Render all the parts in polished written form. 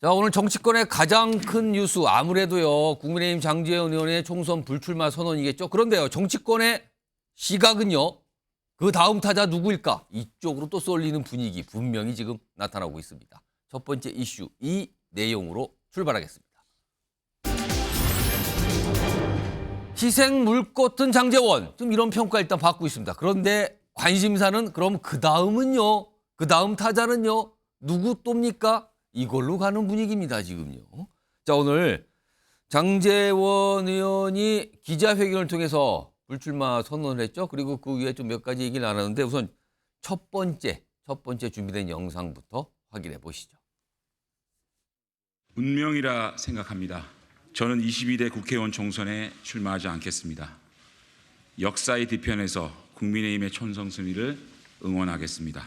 자, 오늘 정치권의 가장 큰 뉴스 아무래도요. 국민의힘 장제원 의원의 총선 불출마 선언이겠죠. 그런데요. 정치권의 시각은요. 그 다음 타자 누구일까? 이쪽으로 또 쏠리는 분위기 분명히 지금 나타나고 있습니다. 첫 번째 이슈 이 내용으로 출발하겠습니다. 희생 물꽃은 장제원. 좀 이런 평가 일단 받고 있습니다. 그런데 관심사는 그럼 그 다음은요. 그 다음 타자는요. 누구 또입니까? 이걸로 가는 분위기입니다, 지금요. 자, 오늘 장제원 의원이 기자회견을 통해서 불출마 선언을 했죠. 그리고 그 위에 좀 몇 가지 얘기를 나눴는데 우선 첫 번째 준비된 영상부터 확인해 보시죠. 운명이라 생각합니다. 저는 22대 국회의원 총선에 출마하지 않겠습니다. 역사의 뒤편에서 국민의힘의 촌성 승리를 응원하겠습니다.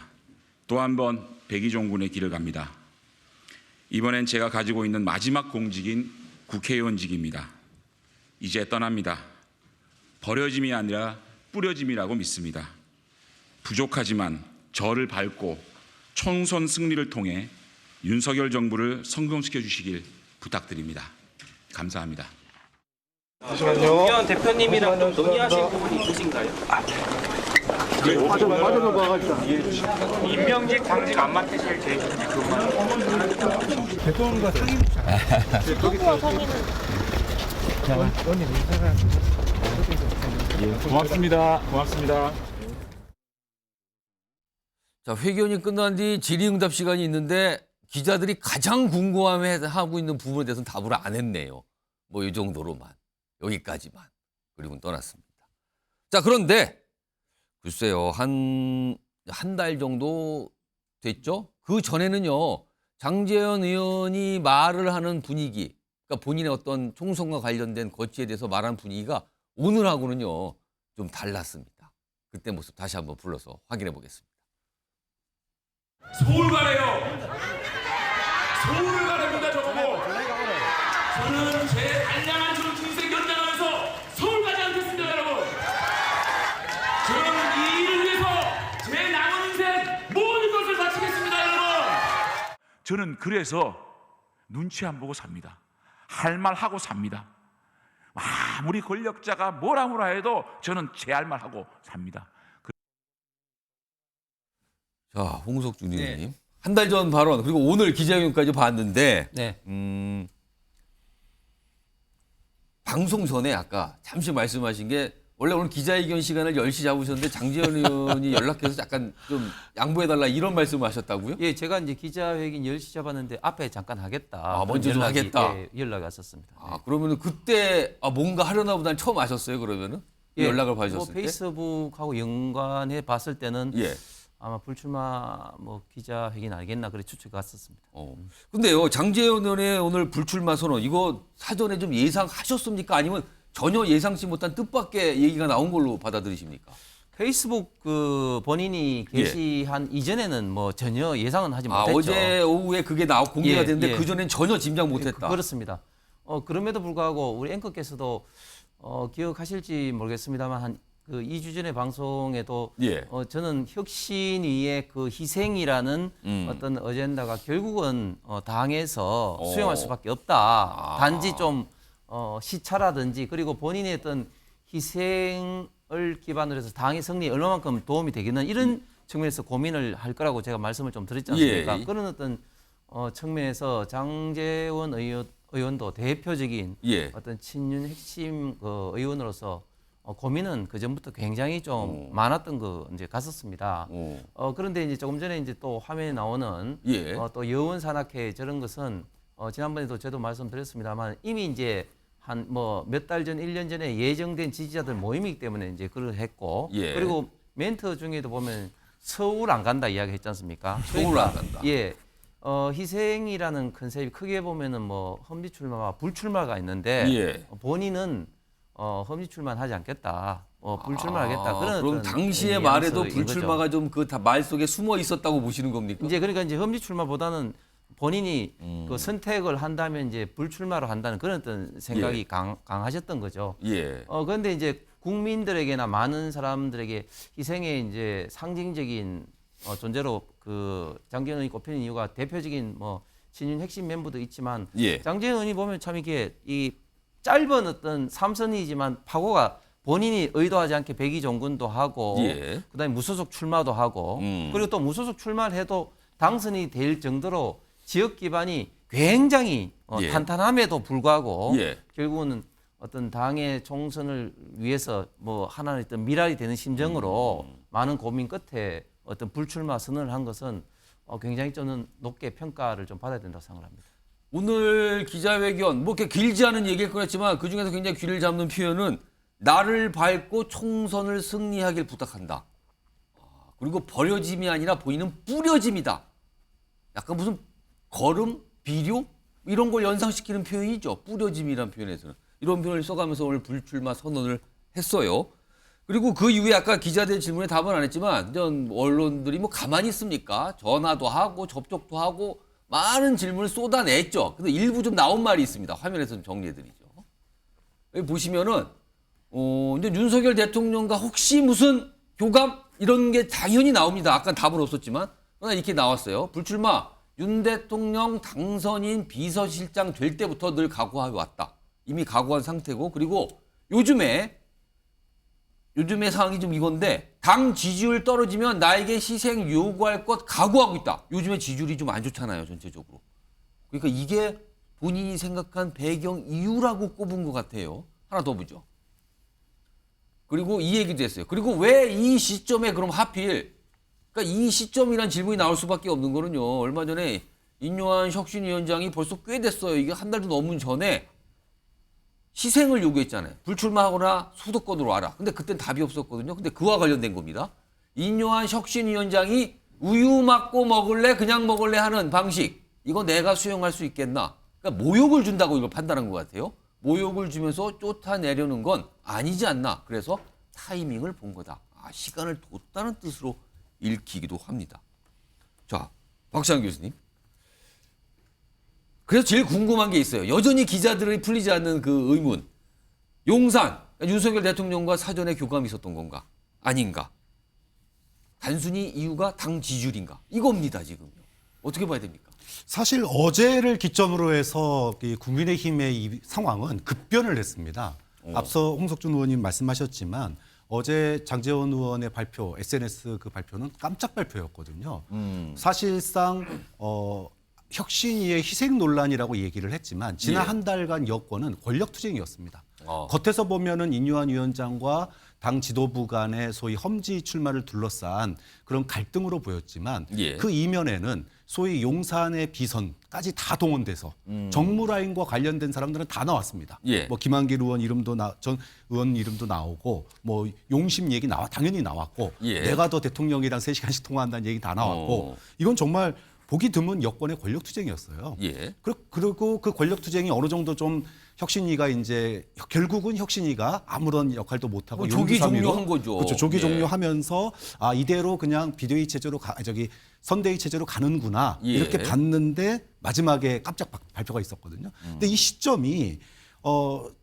또 한 번 백의종군의 길을 갑니다. 이번엔 제가 가지고 있는 마지막 공직인 국회의원직입니다. 이제 떠납니다. 버려짐이 아니라 뿌려짐이라고 믿습니다. 부족하지만 저를 밟고 총선 승리를 통해 윤석열 정부를 성공시켜 주시길 부탁드립니다. 감사합니다. 노무현 대표님이랑 좀 논의하신 부분이 있으신가요? 임명직 당직 안 맡으실 계획인지 그것만. 대통령과 상임. 고맙습니다. 고맙습니다. 자, 회견이 끝난 뒤 질의응답 시간이 있는데 기자들이 가장 궁금해하고 있는 부분에 대해서는 답을 안 했네요. 뭐 이 정도로만. 여기까지만. 그리고 떠났습니다. 자, 그런데 글쎄요. 한 달 정도 됐죠? 그 전에는요. 장제원 의원이 말을 하는 분위기, 그러니까 본인의 어떤 총선과 관련된 거취에 대해서 말하는 분위기가 오늘하고는요. 좀 달랐습니다. 그때 모습 다시 한번 불러서 확인해 보겠습니다. 서울 가래요. 서울을 가랍니다, 저보고. 저는 제 알량한 저 인생 연장하면서 서울 가지 않겠습니다, 여러분. 저는 이 일을 위해서 제 남은 인생 모든 것을 바치겠습니다, 여러분. 저는 그래서 눈치 안 보고 삽니다. 할 말 하고 삽니다. 아무리 권력자가 뭐라 해도 저는 제 할 말 하고 삽니다. 자, 홍석준 의원님. 한 달 전 발언, 그리고 오늘 기자회견까지 봤는데, 네. 방송 전에 아까 잠시 말씀하신 게, 원래 오늘 기자회견 시간을 10시 잡으셨는데, 장제원 의원이 연락해서 약간 좀 양보해달라 이런 말씀을 하셨다고요? 예, 제가 이제 기자회견 10시 잡았는데 앞에 잠깐 하겠다. 아, 먼저 좀 하겠다. 예, 연락이 왔었습니다. 아, 그러면은 그때 뭔가 하려나 보다는 처음 아셨어요, 그러면은? 예, 연락을 받으셨을 뭐 때? 페이스북하고 연관해 봤을 때는 예. 아마 불출마 뭐 기자회견 알겠나 그래 추측이 갔었습니다. 근데요, 장제원 의원의 오늘 불출마 선언, 이거 사전에 좀 예상하셨습니까? 아니면 전혀 예상치 못한 뜻밖의 얘기가 나온 걸로 받아들이십니까? 페이스북 그 본인이 게시한 이전에는 뭐 전혀 예상은 하지 못했죠. 어제 오후에 그게 공개가 예, 됐는데 예. 그전엔 전혀 짐작 못했다. 그렇습니다. 그럼에도 불구하고 우리 앵커께서도 기억하실지 모르겠습니다만 한 그 2주 전에 방송에도 예. 저는 혁신위의 그 희생이라는 어떤 어젠다가 결국은 당에서 수용할 수밖에 없다. 단지 좀 시차라든지 그리고 본인의 어떤 희생을 기반으로 해서 당의 승리에 얼마만큼 도움이 되겠는 이런 측면에서 고민을 할 거라고 제가 말씀을 좀 드렸지 않습니까? 예. 그런 어떤 측면에서 장제원 의원도 대표적인 예. 어떤 친윤 핵심 그 의원으로서 고민은 그 전부터 굉장히 좀 많았던 거 이제 갔었습니다. 그런데 이제 조금 전에 이제 또 화면에 나오는 예. 또 여원 산악회 저런 것은 지난번에도 저도 말씀드렸습니다만 이미 이제 한 뭐 몇 달 전, 1년 전에 예정된 지지자들 모임이기 때문에 이제 그걸 했고 예. 그리고 멘트 중에도 보면 서울 안 간다 이야기 했지 않습니까? 서울 안 간다. 예. 희생이라는 컨셉이 크게 보면은 뭐 험지 출마와 불출마가 있는데 예. 본인은 험지 출마는 하지 않겠다. 불출마하겠다. 그런 그럼 어떤 당시의 말에도 뉘앙스인 불출마가 좀 그 말 속에 숨어 있었다고 보시는 겁니까? 거죠. 이제 그러니까 이제 험지 출마보다는 본인이 그 선택을 한다면 이제 불출마로 한다는 그런 어떤 생각이 강하셨던 거죠. 예. 그런데 이제 국민들에게나 많은 사람들에게 희생의 이제 상징적인 존재로 그 장제원 의원이 꼽히는 이유가 대표적인 뭐 친윤 핵심 멤버도 있지만 예. 장재현 의원이 보면 참 이게 이 짧은 어떤 삼선이지만 파고가 본인이 의도하지 않게 백의종군도 하고 예. 그다음에 무소속 출마도 하고 그리고 또 무소속 출마를 해도 당선이 될 정도로 지역 기반이 굉장히 예. 탄탄함에도 불구하고 예. 결국은 어떤 당의 총선을 위해서 뭐 하나의 어떤 미랄이 되는 심정으로 많은 고민 끝에 어떤 불출마 선언을 한 것은 굉장히 저는 높게 평가를 좀 받아야 된다고 생각합니다. 오늘 기자회견 뭐 이렇게 길지 않은 얘기일 거였지만 그 중에서 굉장히 귀를 잡는 표현은 나를 밟고 총선을 승리하길 부탁한다. 그리고 버려짐이 아니라 보이는 뿌려짐이다. 약간 무슨 걸음, 비료 이런 걸 연상시키는 표현이죠. 뿌려짐이라는 표현에서는 이런 표현을 써가면서 오늘 불출마 선언을 했어요. 그리고 그 이후에 아까 기자들 질문에 답은 안 했지만 전 언론들이 뭐 가만히 있습니까? 전화도 하고 접촉도 하고 많은 질문을 쏟아냈죠. 근데 일부 좀 나온 말이 있습니다. 화면에서 좀 정리해드리죠. 여기 보시면은 이제 윤석열 대통령과 혹시 무슨 교감 이런 게 당연히 나옵니다. 아까 답은 없었지만 그러나 이렇게 나왔어요. 불출마 윤 대통령 당선인 비서실장 될 때부터 늘 각오해 왔다. 이미 각오한 상태고 그리고 요즘에 상황이 좀 이건데 당 지지율 떨어지면 나에게 희생 요구할 것 각오하고 있다. 요즘에 지지율이 좀 안 좋잖아요. 전체적으로. 그러니까 이게 본인이 생각한 배경 이유라고 꼽은 것 같아요. 하나 더 보죠. 그리고 이 얘기도 했어요. 그리고 왜 이 시점에 그럼 하필 그러니까 이 시점이란 질문이 나올 수밖에 없는 거는요. 얼마 전에 인요한 혁신위원장이 벌써 꽤 됐어요. 이게 한 달도 넘은 전에 희생을 요구했잖아요. 불출마하거나 수도권으로 와라. 근데 그땐 답이 없었거든요. 근데 그와 관련된 겁니다. 인요한 혁신위원장이 우유 맞고 먹을래 그냥 먹을래 하는 방식. 이거 내가 수용할 수 있겠나. 그러니까 모욕을 준다고 이걸 판단한 것 같아요. 모욕을 주면서 쫓아내려는 건 아니지 않나. 그래서 타이밍을 본 거다. 시간을 뒀다는 뜻으로 읽히기도 합니다. 자, 박시환 교수님. 그래서 제일 궁금한 게 있어요. 여전히 기자들이 풀리지 않는 그 의문. 용산, 윤석열 대통령과 사전에 교감이 있었던 건가? 아닌가? 단순히 이유가 당 지지율인가? 이겁니다, 지금요. 어떻게 봐야 됩니까? 사실 어제를 기점으로 해서 이 국민의힘의 이 상황은 급변을 했습니다. 앞서 홍석준 의원님 말씀하셨지만 어제 장제원 의원의 발표, SNS 그 발표는 깜짝 발표였거든요. 사실상 혁신위의 희생 논란이라고 얘기를 했지만 지난 예. 한 달간 여권은 권력투쟁이었습니다. 겉에서 보면은 인요한 위원장과 당 지도부 간의 소위 험지 출마를 둘러싼 그런 갈등으로 보였지면 예. 그 이면에는 소위 용산의 비선까지 다 동원돼서 정무라인과 관련된 사람들은 다 나왔습니다. 예. 뭐 김한길 의원 이름도 전 의원 이름도 나오고 뭐 용심 얘기 당연히 나왔고 예. 내가 더 대통령이랑 3시간씩 통화한다는 얘기 다 나왔고 이건 정말 보기 드문 여권의 권력투쟁이었어요. 예. 그리고 그 권력투쟁이 어느 정도 좀 혁신위가 이제 결국은 혁신위가 아무런 역할도 못하고 조기 용두사미로 종료한 거죠. 그렇죠. 조기 예. 종료하면서 이대로 그냥 비대위 체제로 선대위 체제로 가는구나 예. 이렇게 봤는데 마지막에 깜짝 발표가 있었거든요. 근데 이 시점이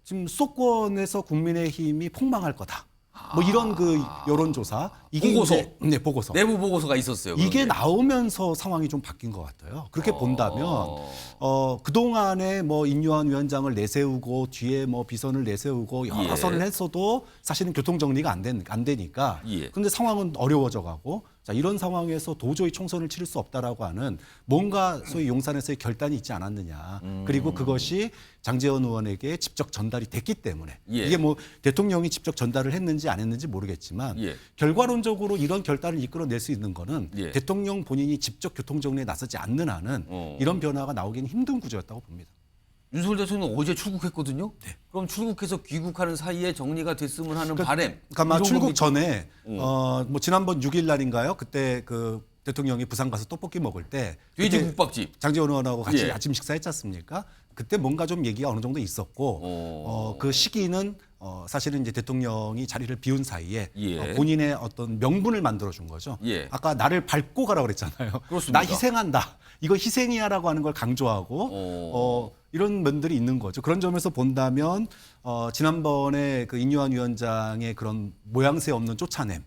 지금 수도권에서 국민의힘이 폭망할 거다. 뭐 이런 그 여론조사 보고서. 네, 보고서. 내부 보고서가 있었어요. 이게 그런데. 나오면서 상황이 좀 바뀐 것 같아요. 그렇게 본다면 그동안에 뭐 인요한 위원장을 내세우고 뒤에 뭐 비선을 내세우고 여러 예. 선을 했어도 사실은 교통 정리가 안 되니까. 예. 근데 상황은 어려워져 가고 자, 이런 상황에서 도저히 총선을 치를 수 없다라고 하는 뭔가 소위 용산에서의 결단이 있지 않았느냐. 그리고 그것이 장제원 의원에게 직접 전달이 됐기 때문에 예. 이게 뭐 대통령이 직접 전달을 했는지 안 했는지 모르겠지만 예. 결과론적으로 이런 결단을 이끌어낼 수 있는 거는 예. 대통령 본인이 직접 교통정리에 나서지 않는 한은 이런 변화가 나오기는 힘든 구조였다고 봅니다. 윤석열 대통령 어제 출국했거든요. 그럼 출국해서 귀국하는 사이에 정리가 됐으면 하는 바람. 그러니까 아마 이런 출국 겁니까? 전에 뭐 지난번 6일 날인가요? 그때 그 대통령이 부산 가서 떡볶이 먹을 때 돼지 그때 국밥집. 장제원 의원하고 같이 예. 아침 식사했지 않습니까? 그때 뭔가 좀 얘기가 어느 정도 있었고 그 시기는 사실은 이제 대통령이 자리를 비운 사이에 예. 본인의 어떤 명분을 만들어 준 거죠. 예. 아까 나를 밟고 가라고 그랬잖아요. 그렇습니다. 나 희생한다. 이거 희생이야라고 하는 걸 강조하고 이런 면들이 있는 거죠. 그런 점에서 본다면 지난번에 그 인요한 위원장의 그런 모양새 없는 쫓아냄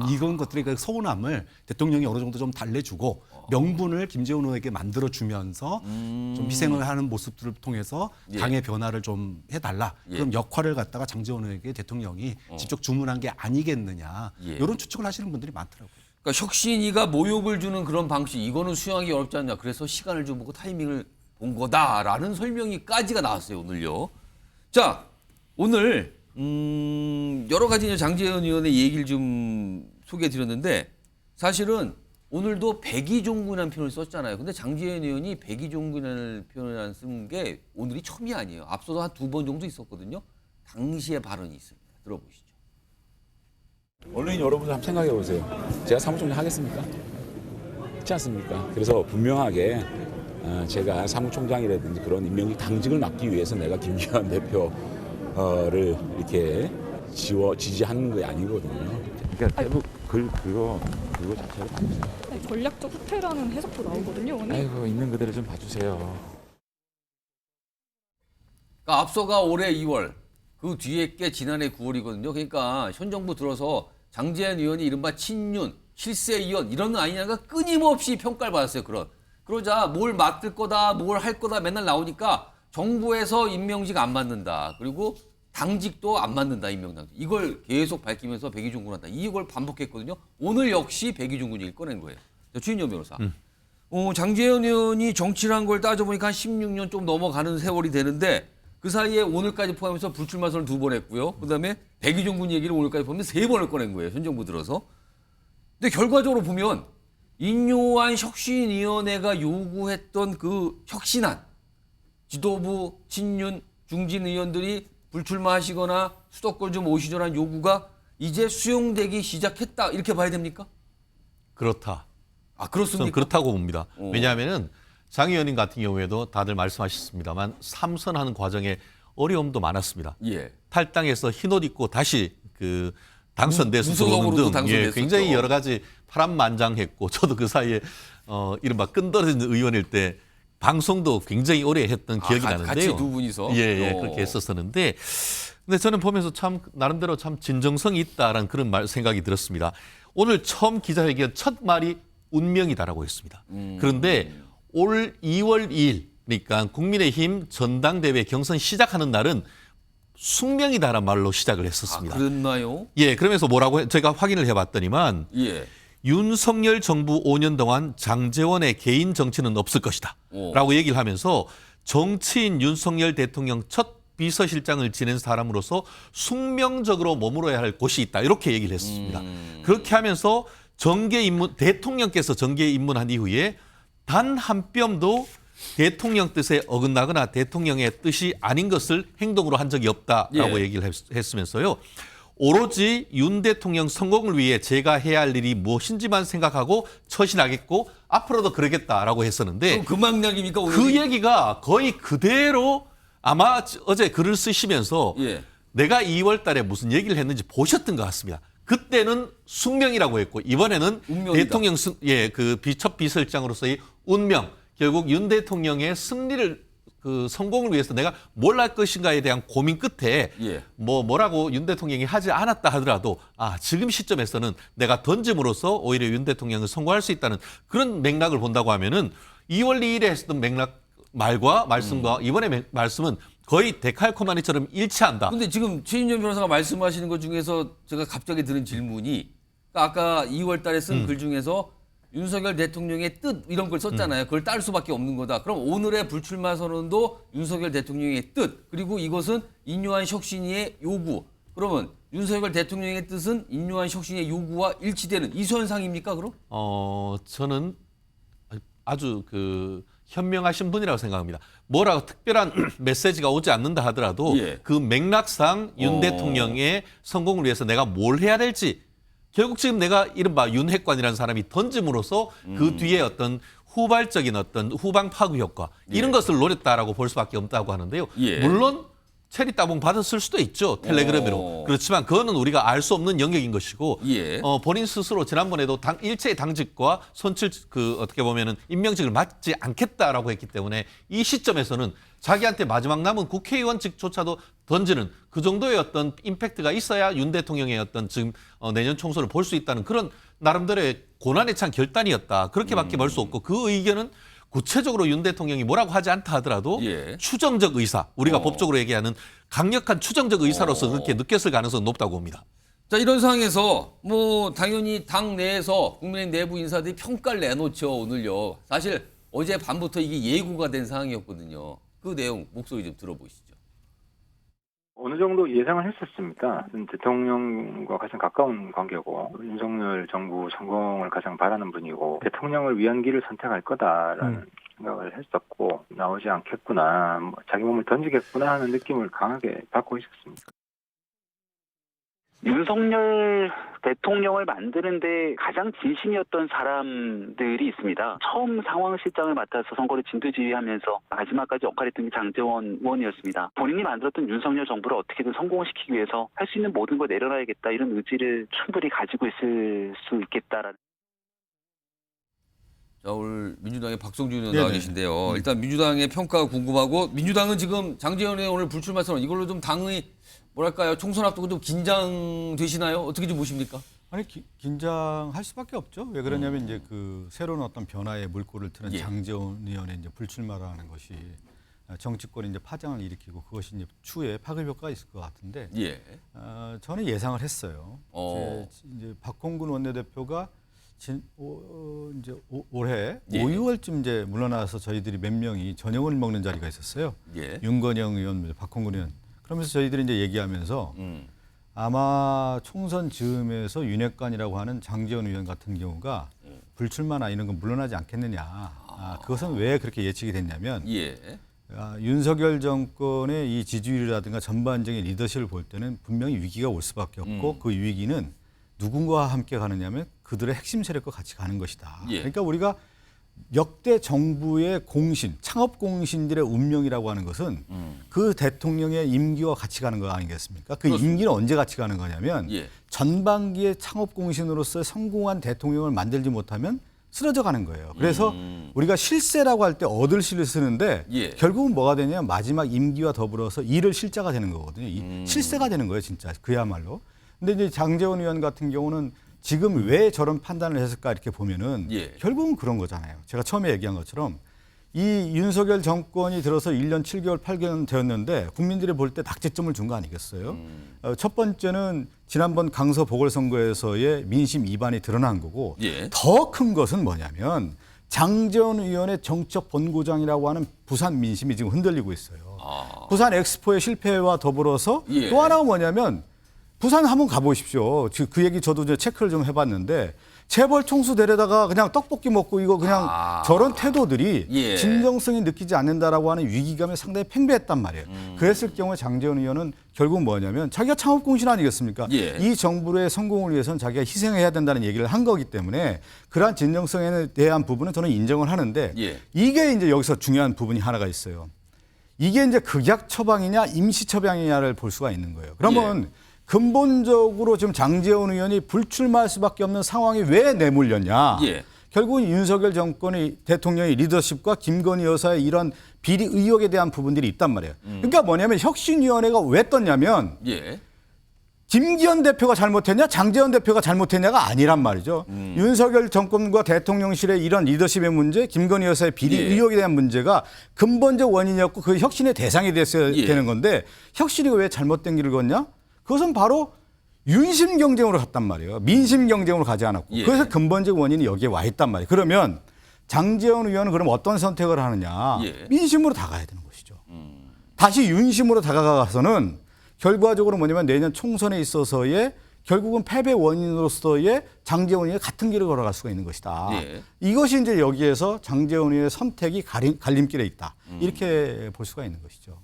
이런 것들의 그 서운함을 대통령이 어느 정도 좀 달래주고 명분을 김재원 의원에게 만들어주면서 좀 희생을 하는 모습들을 통해서 예. 당의 변화를 좀 해달라. 예. 그럼 역할을 갖다가 장제원 의원에게 대통령이 직접 주문한 게 아니겠느냐. 예. 이런 추측을 하시는 분들이 많더라고요. 그러니까 혁신이가 모욕을 주는 그런 방식 이거는 수용하기 어렵지 않냐. 그래서 시간을 좀 보고 타이밍을 본 거다라는 설명이까지가 나왔어요 오늘요. 자 오늘 여러 가지 장제원 의원의 얘기를 좀 소개해드렸는데 사실은 오늘도 백의종군이라는 표현을 썼잖아요. 근데 장제원 의원이 백의종군이라는 표현을 쓴 게 오늘이 처음이 아니에요. 앞서도 한 2번 정도 있었거든요. 당시의 발언이 있습니다. 들어보시죠. 언론인 여러분들 한번 생각해 보세요. 제가 사무총장 하겠습니까? 그렇지 않습니까? 그래서 분명하게 제가 사무총장이라든지 그런 임명직 당직을 맡기 위해서 내가 김기현 대표를 이렇게 지지하는 게 아니거든요. 그러니까 그거 자체를 봐주세요. 네, 권력적 후퇴라는 해석도 나오거든요, 오늘. 아이고 있는 그대로 좀 봐주세요. 그러니까 앞서가 올해 2월, 그 뒤에 게 지난해 9월이거든요. 그러니까 현 정부 들어서 장제원 의원이 이른바 친윤, 실세의원 이런 거 아니냐가 끊임없이 평가를 받았어요. 그러자 뭘 맡을 거다, 뭘 할 거다 맨날 나오니까 정부에서 임명직 안 맡는다. 그리고 당직도 안 맡는다, 임명당직. 이걸 계속 밝히면서 백의종군한다. 이걸 반복했거든요. 오늘 역시 백의종군 얘기를 꺼낸 거예요. 주인영 변호사. 장제원 의원이 정치를 한 걸 따져보니까 한 16년 좀 넘어가는 세월이 되는데 그 사이에 오늘까지 포함해서 불출마 선언을 2번 했고요. 그다음에 백의종군 얘기를 오늘까지 보면 3번을 꺼낸 거예요. 현 정부 들어서. 근데 결과적으로 보면 인요한 혁신위원회가 요구했던 그 혁신안, 지도부, 친윤, 중진 의원들이 불출마하시거나 수도권 좀 오시죠라는 요구가 이제 수용되기 시작했다. 이렇게 봐야 됩니까? 그렇다. 아, 저는 그렇습니까? 그렇다고 봅니다. 왜냐하면은 장 의원님 같은 경우에도 다들 말씀하셨습니다만 삼선하는 과정에 어려움도 많았습니다. 예. 탈당해서 흰옷 입고 다시 그 당선돼서 들어오는 무소속으로도 등 당선됐었죠. 굉장히 여러 가지 파란만장했고 저도 그 사이에 이른바 끈떨어진 의원일 때 방송도 굉장히 오래 했던 기억이 나는데요. 같이 2분이서? 예, 그렇게 했었었는데 근데 저는 보면서 참 나름대로 참 진정성이 있다라는 그런 생각이 들었습니다. 오늘 처음 기자회견 첫 말이 운명이다라고 했습니다. 그런데 올 2월 2일 그러니까 국민의힘 전당대회 경선 시작하는 날은 숙명이다라는 말로 시작을 했었습니다. 아, 그랬나요? 예, 그러면서 뭐라고 제가 확인을 해봤더니만 예. 윤석열 정부 5년 동안 장제원의 개인 정치는 없을 것이다 라고 얘기를 하면서 정치인 윤석열 대통령 첫 비서실장을 지낸 사람으로서 숙명적으로 머물러야 할 곳이 있다 이렇게 얘기를 했습니다. 그렇게 하면서 정계 입문 대통령께서 정계에 입문한 이후에 단 한 뼘도 대통령 뜻에 어긋나거나 대통령의 뜻이 아닌 것을 행동으로 한 적이 없다라고 예. 얘기를 했으면서요. 오로지 윤 대통령 성공을 위해 제가 해야 할 일이 무엇인지만 생각하고 처신하겠고 앞으로도 그러겠다라고 했었는데 그럼 그 맥락입니까? 오늘? 그 얘기가 거의 그대로 아마 어제 글을 쓰시면서 예. 내가 2월 달에 무슨 얘기를 했는지 보셨던 것 같습니다. 그때는 숙명이라고 했고 이번에는 운명이다. 대통령 그 첫 비서실장으로서의 운명 결국 윤 대통령의 승리를 그 성공을 위해서 내가 뭘 할 것인가에 대한 고민 끝에 예. 뭐라고 윤 대통령이 하지 않았다 하더라도 지금 시점에서는 내가 던짐으로써 오히려 윤 대통령을 성공할 수 있다는 그런 맥락을 본다고 하면은 2월 2일에 했던 맥락 말과 말씀과 이번에 말씀은 거의 데칼코마니처럼 일치한다. 근데 지금 최인현 변호사가 말씀하시는 것 중에서 제가 갑자기 들은 질문이 아까 2월 달에 쓴 글 중에서 윤석열 대통령의 뜻 이런 걸 썼잖아요. 그걸 따를 수밖에 없는 거다. 그럼 오늘의 불출마 선언도 윤석열 대통령의 뜻 그리고 이것은 인요한 혁신위의 요구. 그러면 윤석열 대통령의 뜻은 인요한 혁신위의 요구와 일치되는 이수현상입니까 그럼? 저는 아주 그 현명하신 분이라고 생각합니다. 뭐라고 특별한 메시지가 오지 않는다 하더라도 예. 그 맥락상 윤 대통령의 성공을 위해서 내가 뭘 해야 될지 결국 지금 내가 이른바 윤핵관이라는 사람이 던짐으로써 그 뒤에 어떤 후발적인 어떤 후방 파괴 효과 이런 것을 노렸다라고 볼 수밖에 없다고 하는데요. 예. 물론 체리 따봉 받았을 수도 있죠. 텔레그램으로. 그렇지만 그거는 우리가 알 수 없는 영역인 것이고 예. 본인 스스로 지난번에도 일체의 당직과 선출 어떻게 보면은 임명직을 맡지 않겠다라고 했기 때문에 이 시점에서는 자기한테 마지막 남은 국회의원직조차도 던지는 그 정도의 어떤 임팩트가 있어야 윤 대통령의 어떤 지금 내년 총선을 볼 수 있다는 그런 나름대로의 고난에 찬 결단이었다. 그렇게밖에 볼 수 없고 그 의견은 구체적으로 윤 대통령이 뭐라고 하지 않다 하더라도 예. 추정적 의사, 우리가 법적으로 얘기하는 강력한 추정적 의사로서 그렇게 느꼈을 가능성은 높다고 봅니다. 자, 이런 상황에서 뭐 당연히 당 내에서 국민의힘 내부 인사들이 평가를 내놓죠, 오늘요. 사실 어제 밤부터 이게 예고가 된 상황이었거든요. 그 내용 목소리 좀 들어보시죠. 어느 정도 예상을 했었습니다. 대통령과 가장 가까운 관계고 윤석열 정부 성공을 가장 바라는 분이고 대통령을 위한 길을 선택할 거다라는 생각을 했었고 나오지 않겠구나, 자기 몸을 던지겠구나 하는 느낌을 강하게 받고 있었습니다. 윤석열 대통령을 만드는데 가장 진심이었던 사람들이 있습니다. 처음 상황 실장을 맡아서 선거를 진두지휘하면서 마지막까지 역할했던 게 장제원 의원이었습니다. 본인이 만들었던 윤석열 정부를 어떻게든 성공시키기 위해서 할 수 있는 모든 걸 내려놔야겠다, 이런 의지를 충분히 가지고 있을 수 있겠다라는. 자, 오늘 민주당의 박성준 의원 네네. 나와 계신데요. 일단 민주당의 평가가 궁금하고, 민주당은 지금 장제원 의원 오늘 불출마 선언, 이걸로 좀 당의 뭐랄까요, 총선 앞두고 좀 긴장되시나요? 어떻게 좀 보십니까? 아니 긴장할 수밖에 없죠. 왜 그러냐면 이제 그 새로운 어떤 변화의 물꼬를 트는 예. 장제원 의원의 이제 불출마라는 것이 정치권에 이제 파장을 일으키고 그것이 이제 추후에 파급 효과가 있을 것 같은데 예. 저는 예상을 했어요. 이제 박홍근 원내대표가 이제 올해 예. 5, 6월쯤 이제 물러나서 저희들이 몇 명이 저녁을 먹는 자리가 있었어요. 예. 윤건영 의원, 박홍근 의원. 그러면서 저희들이 이제 얘기하면서 아마 총선 즈음에서 윤핵관이라고 하는 장제원 의원 같은 경우가 불출마나 이런 건 물러나지 않겠느냐. 그것은 왜 그렇게 예측이 됐냐면 예. 윤석열 정권의 이 지지율이라든가 전반적인 리더십을 볼 때는 분명히 위기가 올 수밖에 없고 그 위기는 누군가와 함께 가느냐면 그들의 핵심 세력과 같이 가는 것이다. 예. 그러니까 우리가 역대 정부의 공신, 창업 공신들의 운명이라고 하는 것은 그 대통령의 임기와 같이 가는 거 아니겠습니까? 그 그렇습니다. 임기는 언제 같이 가는 거냐면 예. 전반기에 창업 공신으로서 성공한 대통령을 만들지 못하면 쓰러져 가는 거예요. 그래서 우리가 실세라고 할 때 얻을 실을 쓰는데 예. 결국은 뭐가 되냐면 마지막 임기와 더불어서 일을 실자가 되는 거거든요. 실세가 되는 거예요, 진짜. 그야말로. 근데 이제 장제원 의원 같은 경우는 지금 왜 저런 판단을 했을까 이렇게 보면은 예. 결국은 그런 거잖아요. 제가 처음에 얘기한 것처럼 이 윤석열 정권이 들어서 1년 7개월, 8개월 되었는데 국민들이 볼 때 낙제점을 준 거 아니겠어요? 첫 번째는 지난번 강서 보궐선거에서의 민심 위반이 드러난 거고 예. 더 큰 것은 뭐냐면 장제원 의원의 정책 본고장이라고 하는 부산 민심이 지금 흔들리고 있어요. 부산 엑스포의 실패와 더불어서 예. 또 하나가 뭐냐면 부산 한번 가보십시오. 그 얘기 저도 이제 체크를 좀 해봤는데 재벌 총수 데려다가 그냥 떡볶이 먹고 이거 그냥 저런 태도들이 예. 진정성이 느끼지 않는다라고 하는 위기감에 상당히 팽배했단 말이에요. 그랬을 경우에 장제원 의원은 결국 뭐냐면 자기가 창업 공신 아니겠습니까? 예. 이 정부의 성공을 위해서는 자기가 희생해야 된다는 얘기를 한 거기 때문에 그러한 진정성에 대한 부분은 저는 인정을 하는데 예. 이게 이제 여기서 중요한 부분이 하나가 있어요. 이게 이제 극약 처방이냐 임시 처방이냐를 볼 수가 있는 거예요. 그러면 근본적으로 지금 장제원 의원이 불출마할 수밖에 없는 상황이 왜 내몰렸냐. 예. 결국은 윤석열 정권의 대통령의 리더십과 김건희 여사의 이런 비리 의혹에 대한 부분들이 있단 말이에요. 그러니까 뭐냐면 혁신위원회가 왜 떴냐면 예. 김기현 대표가 잘못했냐 장제원 대표가 잘못했냐가 아니란 말이죠. 윤석열 정권과 대통령실의 이런 리더십의 문제, 김건희 여사의 비리 예. 의혹에 대한 문제가 근본적 원인이었고 그 혁신의 대상이 됐어야 예. 되는 건데 혁신이 왜 잘못된 길을 걷냐? 그것은 바로 윤심 경쟁으로 갔단 말이에요. 민심 경쟁으로 가지 않았고. 예. 그래서 근본적 원인이 여기에 와 있단 말이에요. 그러면 장제원 의원은 그럼 어떤 선택을 하느냐? 예. 민심으로 다가야 되는 것이죠. 다시 윤심으로 다가가서는 결과적으로 뭐냐면 내년 총선에 있어서의 결국은 패배 원인으로서의 장제원 의원이 같은 길을 걸어갈 수가 있는 것이다. 예. 이것이 이제 여기에서 장제원 의원의 선택이 갈림길에 있다. 이렇게 볼 수가 있는 것이죠.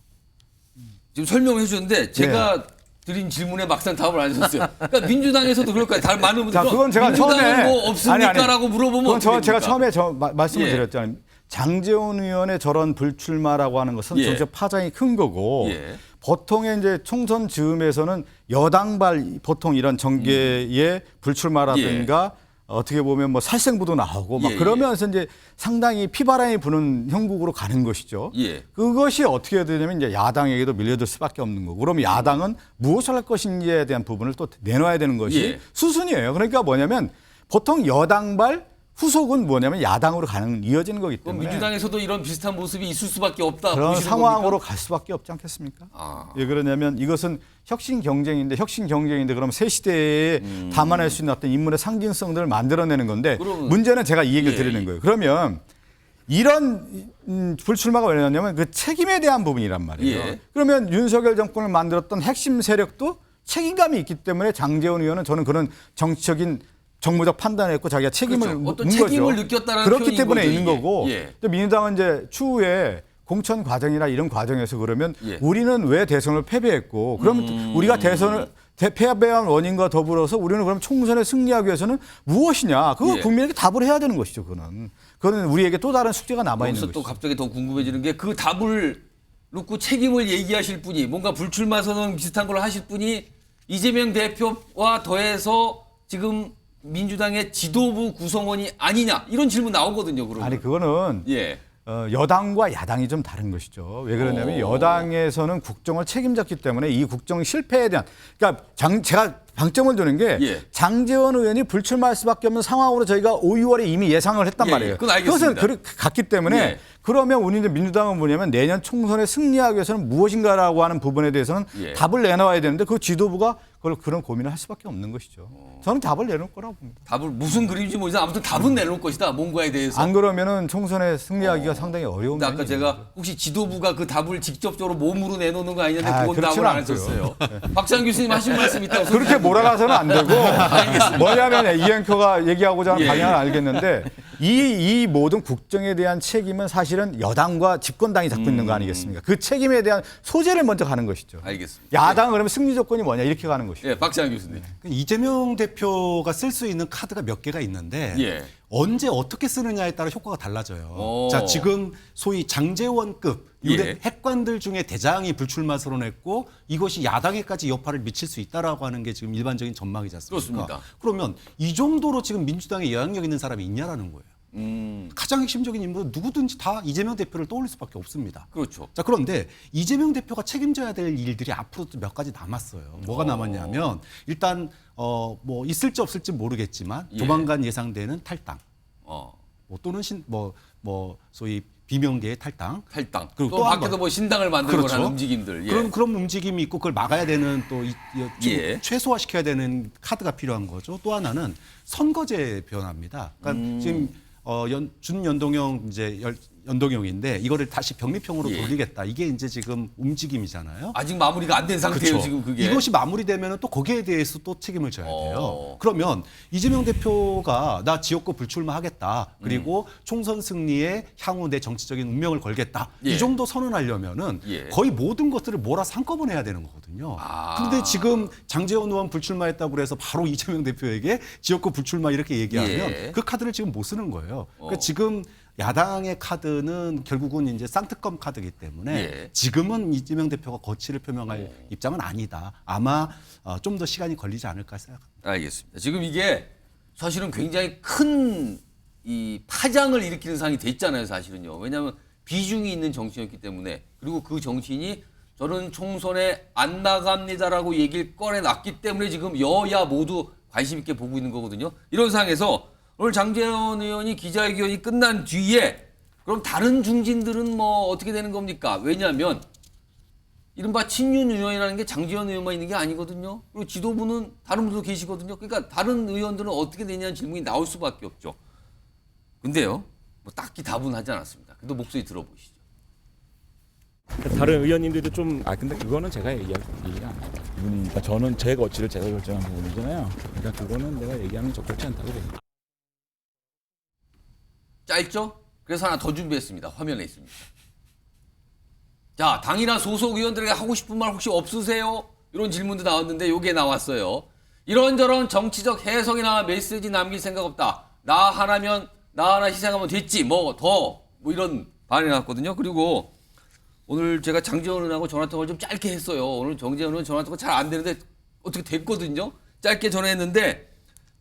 지금 설명해 주셨는데 제가 드린 질문에 막상 답을 안 하셨어요. 그러니까 민주당에서도 그럴 거예요. 다른 많은 분들이 자, 그건 제가 민주당은 처음에 뭐 없습니까라고 물어보면 그건 어떻게 제가 됩니까? 처음에 말씀을 예. 드렸잖아요. 장제원 의원의 저런 불출마라고 하는 것은 예. 정책 파장이 큰 거고 예. 보통의 이제 총선 즈음에서는 여당발 보통 이런 정계의 불출마라든가 어떻게 보면 뭐 살생부도 나오고 막 예, 그러면서 이제 상당히 피바람이 부는 형국으로 가는 것이죠. 예. 그것이 어떻게 되냐면 이제 야당에게도 밀려들 수밖에 없는 거고 그러면 야당은 무엇을 할 것인지에 대한 부분을 또 내놔야 되는 것이 예. 수순이에요. 그러니까 뭐냐면 보통 여당발 후속은 뭐냐면 야당으로 이어지는 거기 그럼 때문에 민주당에서도 이런 비슷한 모습이 있을 수밖에 없다. 그런 보시는 상황으로 겁니까? 갈 수밖에 없지 않겠습니까? 아. 왜 그러냐면 이것은 혁신 경쟁인데 그럼 새 시대에 담아낼 수 있는 어떤 인물의 상징성들을 만들어내는 건데 그러면- 문제는 제가 이 얘기를 예, 드리는 예. 거예요. 그러면 이런 불출마가 왜 나냐면 그 책임에 대한 부분이란 말이에요. 예. 그러면 윤석열 정권을 만들었던 핵심 세력도 책임감이 있기 때문에 장제원 의원은 저는 그런 정치적인 정무적 판단을 했고 자기가 책임을 그렇죠. 어떤 문 책임을 거죠. 느꼈다라는 그렇기 표현인 때문에 거죠, 있는 이게. 거고 예. 또 민주당은 이제 추후에 공천 과정이나 이런 과정에서 그러면 예. 우리는 왜 대선을 패배했고 그러면 우리가 대선을 패배한 원인과 더불어서 우리는 그럼 총선에 승리하기 위해서는 무엇이냐 그거 예. 국민에게 답을 해야 되는 것이죠. 그거는 우리에게 또 다른 숙제가 남아 있는 여기서 또 것이죠. 갑자기 더 궁금해지는 게 그 답을 놓고 책임을 얘기하실 분이 뭔가 불출마 선언 비슷한 걸 하실 분이 이재명 대표와 더해서 지금 민주당의 지도부 구성원이 아니냐 이런 질문 나오거든요. 그러면. 아니 그거는 예. 여당과 야당이 좀 다른 것이죠. 왜 그러냐면 오. 여당에서는 국정을 책임졌기 때문에 이 국정 실패에 대한 그러니까 제가 방점을 두는 게 예. 장제원 의원이 불출마할 수밖에 없는 상황으로 저희가 5, 6월에 이미 예상을 했단 예, 말이에요. 그건 알겠습니다. 그것은 갔기 때문에 예. 그러면 우리 이제 민주당은 뭐냐면 내년 총선에 승리하기 위해서는 무엇인가라고 하는 부분에 대해서는 예. 답을 내놔야 되는데 그 지도부가 그런 고민을 할 수밖에 없는 것이죠. 저는 답을 내놓을 거라고 봅니다. 답을 무슨 그림인지 모르지만 아무튼 답은 내놓을 것이다. 뭔가에 대해서. 안 그러면은 총선에 승리하기가 상당히 어려운 근데 아까 면이 제가 혹시 지도부가 그 답을 직접적으로 몸으로 내놓는 거 아니냐는데 아, 그건 그렇지는 답을 안 않고요. 하셨어요. 박찬 교수님 하신 말씀 있다고 그렇게 몰아가서는 안 되고 뭐냐면 이현표가 얘기하고자 하는 예. 방향은 알겠는데 이 모든 국정에 대한 책임은 사실은 여당과 집권당이 잡고 있는 거 아니겠습니까? 그 책임에 대한 소재를 먼저 가는 것이죠. 알겠습니다. 야당은 그러면 승리 조건이 뭐냐 이렇게 가는 것이죠. 예, 박찬 교수님. 이재명 대표가 쓸 수 있는 카드가 몇 개가 있는데 예. 언제 어떻게 쓰느냐에 따라 효과가 달라져요. 오. 자, 지금 소위 장제원급 유력 예. 핵관들 중에 대장이 불출마 선언했고 이것이 야당에까지 여파를 미칠 수 있다라고 하는 게 지금 일반적인 전망이지 않습니까? 그렇습니다. 그러면 이 정도로 지금 민주당에 영향력 있는 사람이 있냐라는 거예요. 가장 핵심적인 인물은 누구든지 다 이재명 대표를 떠올릴 수밖에 없습니다. 그렇죠. 자, 그런데 이재명 대표가 책임져야 될 일들이 앞으로도 몇 가지 남았어요. 뭐가 남았냐면 일단 뭐 있을지 없을지 모르겠지만 예. 조만간 예상되는 탈당, 어. 뭐 또는 뭐 소위 비명계의 탈당. 탈당. 그리고 또 또 한 밖에서 번. 뭐 신당을 만들거나 그렇죠. 하는 움직임들. 예. 그런 움직임이 있고 그걸 막아야 되는 또 좀 예. 최소화시켜야 되는 카드가 필요한 거죠. 또 하나는 선거제 변화입니다. 그러니까 지금 준연동형 이제 연동형인데 이거를 다시 병립형으로 예. 돌리겠다. 이게 이제 지금 움직임이잖아요. 아직 마무리가 안 된 상태예요, 그렇죠. 지금 그게. 이것이 마무리되면 또 거기에 대해서 또 책임을 져야 돼요. 어. 그러면 이재명 대표가 나 지역구 불출마하겠다. 그리고 총선 승리에 향후 내 정치적인 운명을 걸겠다. 예. 이 정도 선언하려면은 예. 거의 모든 것들을 몰아서 한꺼번에 해야 되는 거거든요. 아. 그런데 지금 장제원 의원 불출마했다고 그래서 바로 이재명 대표에게 지역구 불출마 이렇게 얘기하면 예. 그 카드를 지금 못 쓰는 거예요. 그러니까 지금 야당의 카드는 결국은 이제 쌍특검 카드이기 때문에 예. 지금은 이재명 대표가 거취를 표명할 입장은 아니다. 아마 좀 더 시간이 걸리지 않을까 생각합니다. 알겠습니다. 지금 이게 사실은 굉장히 큰 이 파장을 일으키는 상황이 됐잖아요, 사실은요. 왜냐하면 비중이 있는 정치였기 때문에 그리고 그 정치인이 저는 총선에 안 나갑니다라고 얘기를 꺼내놨기 때문에 지금 여야 모두 관심 있게 보고 있는 거거든요. 이런 상황에서 오늘 장제원 의원이 기자회견이 끝난 뒤에 그럼 다른 중진들은 뭐 어떻게 되는 겁니까? 왜냐하면 이른바 친윤 의원이라는 게 장제원 의원만 있는 게 아니거든요. 그리고 지도부는 다른 분도 계시거든요. 그러니까 다른 의원들은 어떻게 되냐는 질문이 나올 수밖에 없죠. 근데요, 뭐 딱히 답은 하지 않았습니다. 그래도 목소리 들어보시죠. 다른 의원님들도 좀 근데 그거는 제가 얘기가 아니에요. 그러니까 저는 제 거취를 제가 결정한 부분이잖아요. 그러니까 그거는 내가 얘기하는 게 적절치 않다고 봅니다. 짧죠? 그래서 하나 더 준비했습니다. 화면에 있습니다. 자, 당이나 소속 의원들에게 하고 싶은 말 혹시 없으세요? 이런 질문도 나왔는데 이게 나왔어요. 이런저런 정치적 해석이나 메시지 남길 생각 없다. 나 하나면 나 하나 희생하면 됐지. 뭐 이런 반응이 나왔거든요. 그리고 오늘 제가 장제원 의원하고 전화통화를 좀 짧게 했어요. 오늘 정제원 의원 전화통화 잘 안 되는데 어떻게 됐거든요. 짧게 전화했는데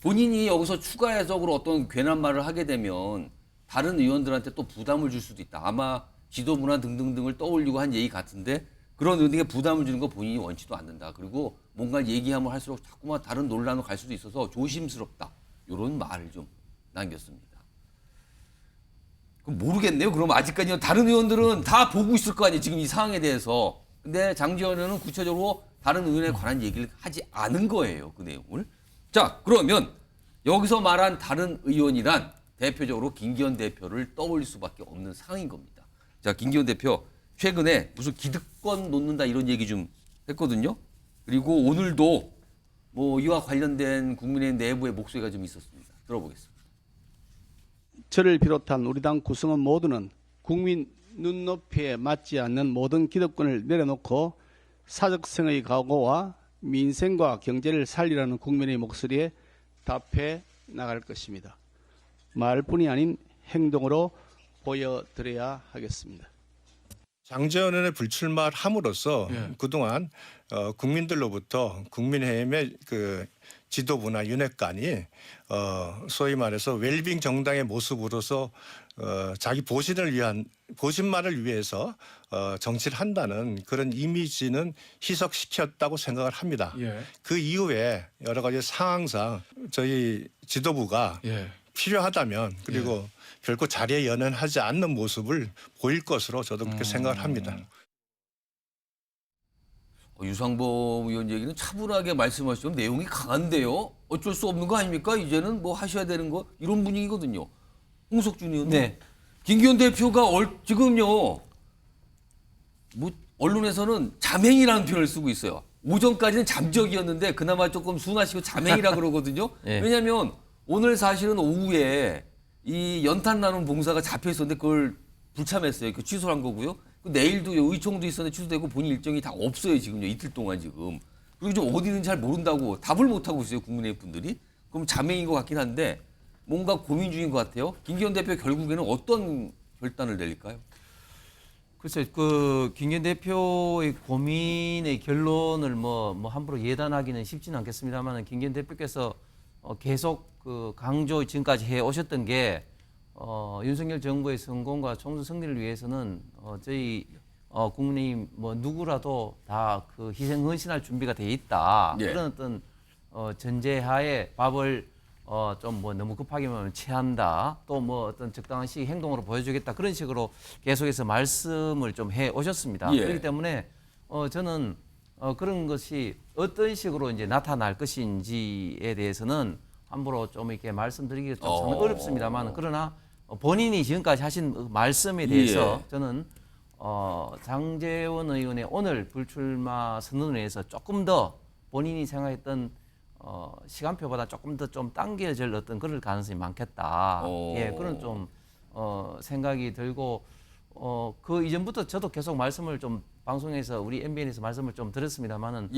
본인이 여기서 추가해석으로 어떤 괜한 말을 하게 되면 다른 의원들한테 또 부담을 줄 수도 있다. 아마 지도부나 등등등을 떠올리고 한 얘기 같은데 그런 의원에게 부담을 주는 거 본인이 원치도 않는다. 그리고 뭔가 얘기하면 할수록 자꾸만 다른 논란으로 갈 수도 있어서 조심스럽다. 이런 말을 좀 남겼습니다. 그럼 모르겠네요. 그럼 아직까지 다른 의원들은 다 보고 있을 거 아니에요. 지금 이 상황에 대해서. 근데 장제원 의원은 구체적으로 다른 의원에 관한 얘기를 하지 않은 거예요. 그 내용을. 자, 그러면 여기서 말한 다른 의원이란 대표적으로 김기현 대표를 떠올릴 수밖에 없는 상황인 겁니다. 자, 김기현 대표 최근에 무슨 기득권 놓는다 이런 얘기 좀 했거든요. 그리고 오늘도 뭐 이와 관련된 국민의힘 내부의 목소리가 좀 있었습니다. 들어보겠습니다. 저를 비롯한 우리 당 구성원 모두는 국민 눈높이에 맞지 않는 모든 기득권을 내려놓고 사적성의 각오와 민생과 경제를 살리라는 국민의 목소리에 답해 나갈 것입니다. 말뿐이 아닌 행동으로 보여드려야 하겠습니다. 장제원 의원의 불출마를 함으로써 그동안 국민들로부터 국민의힘의 그 지도부나 윤핵관이 소위 말해서 웰빙 정당의 모습으로서 자기 보신만을 위해서 정치를 한다는 그런 이미지는 희석시켰다고 생각을 합니다. 그 이후에 여러 가지 상황상 저희 지도부가 필요하다면 그리고 결코 자리에 연연하지 않는 모습을 보일 것으로 저도 그렇게 생각을 합니다. 유상범 의원 얘기는 차분하게 말씀하시죠. 내용이 강한데요. 어쩔 수 없는 거 아닙니까? 이제는 뭐 하셔야 되는 거 이런 분위기거든요. 홍석준 의원. 네. 김기현 대표가 지금요. 뭐 언론에서는 잠행이라는 표현을 쓰고 있어요. 오전까지는 잠적이었는데 그나마 조금 순하시고 잠행이라 그러거든요. 네. 왜냐하면 오늘 사실은 오후에 이 연탄 나눔 봉사가 잡혀 있었는데 그걸 불참했어요. 그 취소한 거고요. 내일도 의총도 있었는데 취소되고 본인 일정이 다 없어요. 지금요. 이틀 동안 지금. 그리고 좀 어디 있는지 잘 모른다고 답을 못 하고 있어요. 국민의힘 분들이. 그럼 자맹인 것 같긴 한데 뭔가 고민 중인 것 같아요. 김기현 대표 결국에는 어떤 결단을 내릴까요? 글쎄, 그 김기현 대표의 고민의 결론을 뭐 함부로 예단하기는 쉽지는 않겠습니다만 김기현 대표께서 계속 그 강조 지금까지 해 오셨던 게 윤석열 정부의 성공과 총선 승리를 위해서는 저희 국민의힘 뭐 누구라도 다 그 희생 헌신할 준비가 돼 있다. 예. 그런 어떤 전제하에 밥을 좀 뭐 너무 급하게만 체한다. 또 뭐 어떤 적당한 시기 행동으로 보여주겠다. 그런 식으로 계속해서 말씀을 좀 해 오셨습니다. 예. 그렇기 때문에 저는 그런 것이 어떤 식으로 이제 나타날 것인지에 대해서는 함부로 좀 이렇게 말씀드리기가 좀 상당히 어렵습니다만 그러나 본인이 지금까지 하신 말씀에 대해서 저는 장제원 의원의 오늘 불출마 선언을 위해서 조금 더 본인이 생각했던 시간표보다 조금 더 좀 당겨질 어떤 그럴 가능성이 많겠다. 예, 그런 좀 생각이 들고 그 이전부터 저도 계속 말씀을 좀 방송에서 우리 MBN에서 말씀을 좀 드렸습니다만은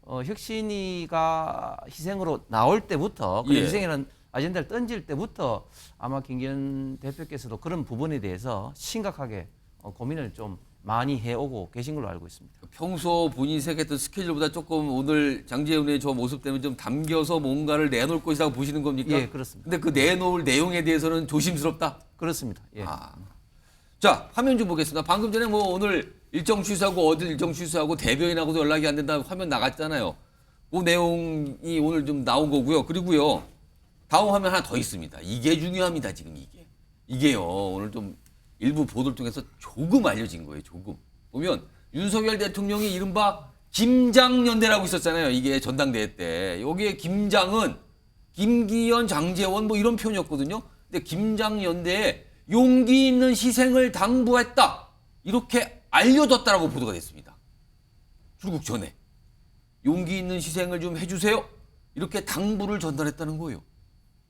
혁신이가 희생으로 나올 때부터 그 희생이라는 아젠다를 던질 때부터 아마 김기현 대표께서도 그런 부분에 대해서 심각하게 고민을 좀 많이 해오고 계신 걸로 알고 있습니다. 평소 본인이 생각했던 스케줄보다 조금 오늘 장제원의 저 모습 때문에 좀 담겨서 뭔가를 내놓을 것이라고 보시는 겁니까? 예, 그렇습니다. 근데 그 내놓을 내용에 대해서는 조심스럽다? 그렇습니다. 예. 자, 화면 좀 보겠습니다. 방금 전에 뭐 오늘 일정 취소하고 어딜 일정 취소하고 대변인하고도 연락이 안 된다 화면 나갔잖아요. 그 내용이 오늘 좀 나온 거고요. 그리고요. 다음 화면 하나 더 있습니다. 이게 중요합니다. 지금 이게요. 오늘 좀 일부 보도를 통해서 조금 알려진 거예요. 조금. 보면 윤석열 대통령이 이른바 김장연대라고 있었잖아요. 이게 전당대회 때. 여기에 김장은 김기현, 장제원 뭐 이런 표현이었거든요. 근데 김장연대에 용기 있는 희생을 당부했다. 이렇게 알려졌다라고 보도가 됐습니다. 출국 전에. 용기 있는 희생을 좀 해주세요. 이렇게 당부를 전달했다는 거예요.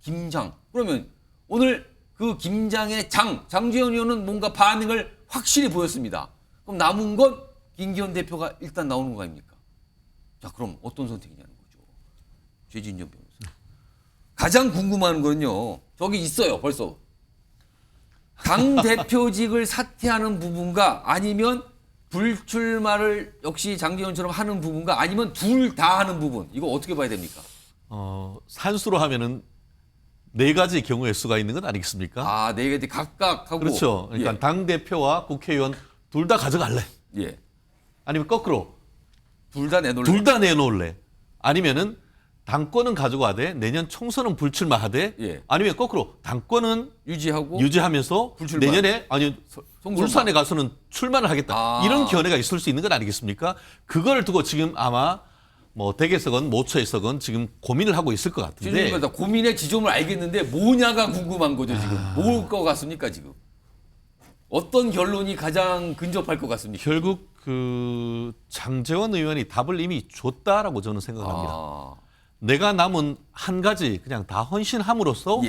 김장. 그러면 오늘 그 김장의 장제원 의원은 뭔가 반응을 확실히 보였습니다. 그럼 남은 건 김기현 대표가 일단 나오는 거 아닙니까? 자, 그럼 어떤 선택이냐는 거죠. 최진전 변호사. 가장 궁금한 건요. 저기 있어요, 벌써. 당 대표직을 사퇴하는 부분과 아니면 불출마를 역시 장제원처럼 하는 부분과 아니면 둘 다 하는 부분. 이거 어떻게 봐야 됩니까? 산수로 하면은 4가지 경우의 수가 있는 건 아니겠습니까? 4가지 각각 하고. 그렇죠. 그러니까 당 대표와 국회의원 둘 다 가져갈래? 예. 아니면 거꾸로 둘 다 내놓을래? 둘 다 내놓을래? 아니면은 당권은 가져가되 내년 총선은 불출마하되 예. 아니면 거꾸로 당권은 유지하면서 불출마. 내년에 아니 총선만. 울산에 가서는 출마를 하겠다. 이런 견해가 있을 수 있는 건 아니겠습니까? 그걸 두고 지금 아마 뭐 댁에서건 모처에서건 지금 고민을 하고 있을 것 같은데. 지금 고민의 지점을 알겠는데 뭐냐가 궁금한 거죠 지금. 뭘 것 같습니까 지금? 어떤 결론이 가장 근접할 것 같습니까? 결국 그 장제원 의원이 답을 이미 줬다라고 저는 생각합니다. 내가 남은 한 가지 그냥 다 헌신함으로써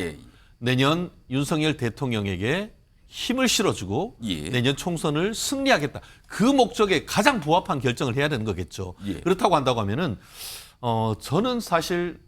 내년 윤석열 대통령에게 힘을 실어주고 내년 총선을 승리하겠다. 그 목적에 가장 부합한 결정을 해야 되는 거겠죠. 그렇다고 한다고 하면은 저는 사실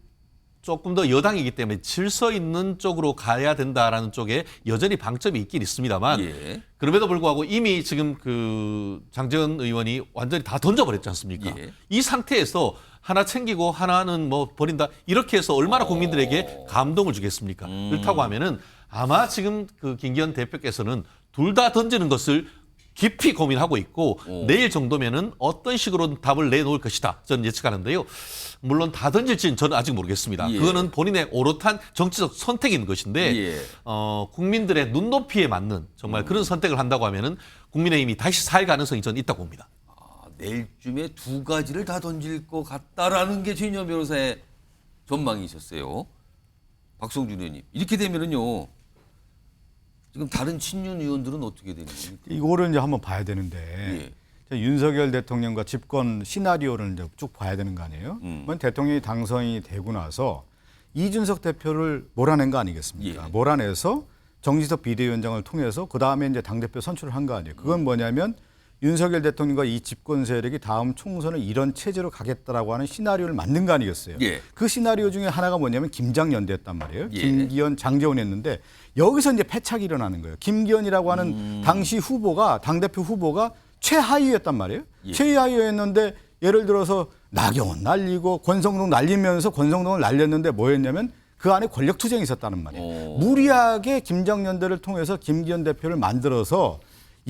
조금 더 여당이기 때문에 질서 있는 쪽으로 가야 된다라는 쪽에 여전히 방점이 있긴 있습니다만 그럼에도 불구하고 이미 지금 그 장제원 의원이 완전히 다 던져버렸지 않습니까? 이 상태에서 하나 챙기고 하나는 뭐 버린다 이렇게 해서 얼마나 국민들에게 감동을 주겠습니까? 그렇다고 하면은 아마 지금 그 김기현 대표께서는 둘 다 던지는 것을 깊이 고민하고 있고 내일 정도면은 어떤 식으로 답을 내놓을 것이다 저는 예측하는데요. 물론 다 던질지는 저는 아직 모르겠습니다. 그거는 본인의 오롯한 정치적 선택인 것인데 국민들의 눈높이에 맞는 정말 그런 선택을 한다고 하면은 국민의힘이 다시 살 가능성이 저는 있다고 봅니다. 내일쯤에 두 가지를 다 던질 것 같다라는 게 최인현 변호사의 전망이셨어요. 박성준 의원님. 이렇게 되면은요. 지금 다른 친윤 의원들은 어떻게 되는 겁니까? 이거를 이제 한번 봐야 되는데 윤석열 대통령과 집권 시나리오를 이제 쭉 봐야 되는 거 아니에요? 대통령이 당선이 되고 나서 이준석 대표를 몰아낸 거 아니겠습니까? 몰아내서 정진석 비대위원장을 통해서 그 다음에 이제 당대표 선출을 한 거 아니에요? 그건 뭐냐면 윤석열 대통령과 이 집권 세력이 다음 총선을 이런 체제로 가겠다라고 하는 시나리오를 만든 거 아니겠어요? 그 시나리오 중에 하나가 뭐냐면 김장연대였단 말이에요. 김기현, 장제원이었는데 여기서 이제 패착이 일어나는 거예요. 김기현이라고 하는 당시 후보가 당대표 후보가 최하위였단 말이에요. 최하위였는데 예를 들어서 나경원 날리고 권성동 날리면서 권성동을 날렸는데 뭐였냐면 그 안에 권력 투쟁이 있었다는 말이에요. 무리하게 김장연대를 통해서 김기현 대표를 만들어서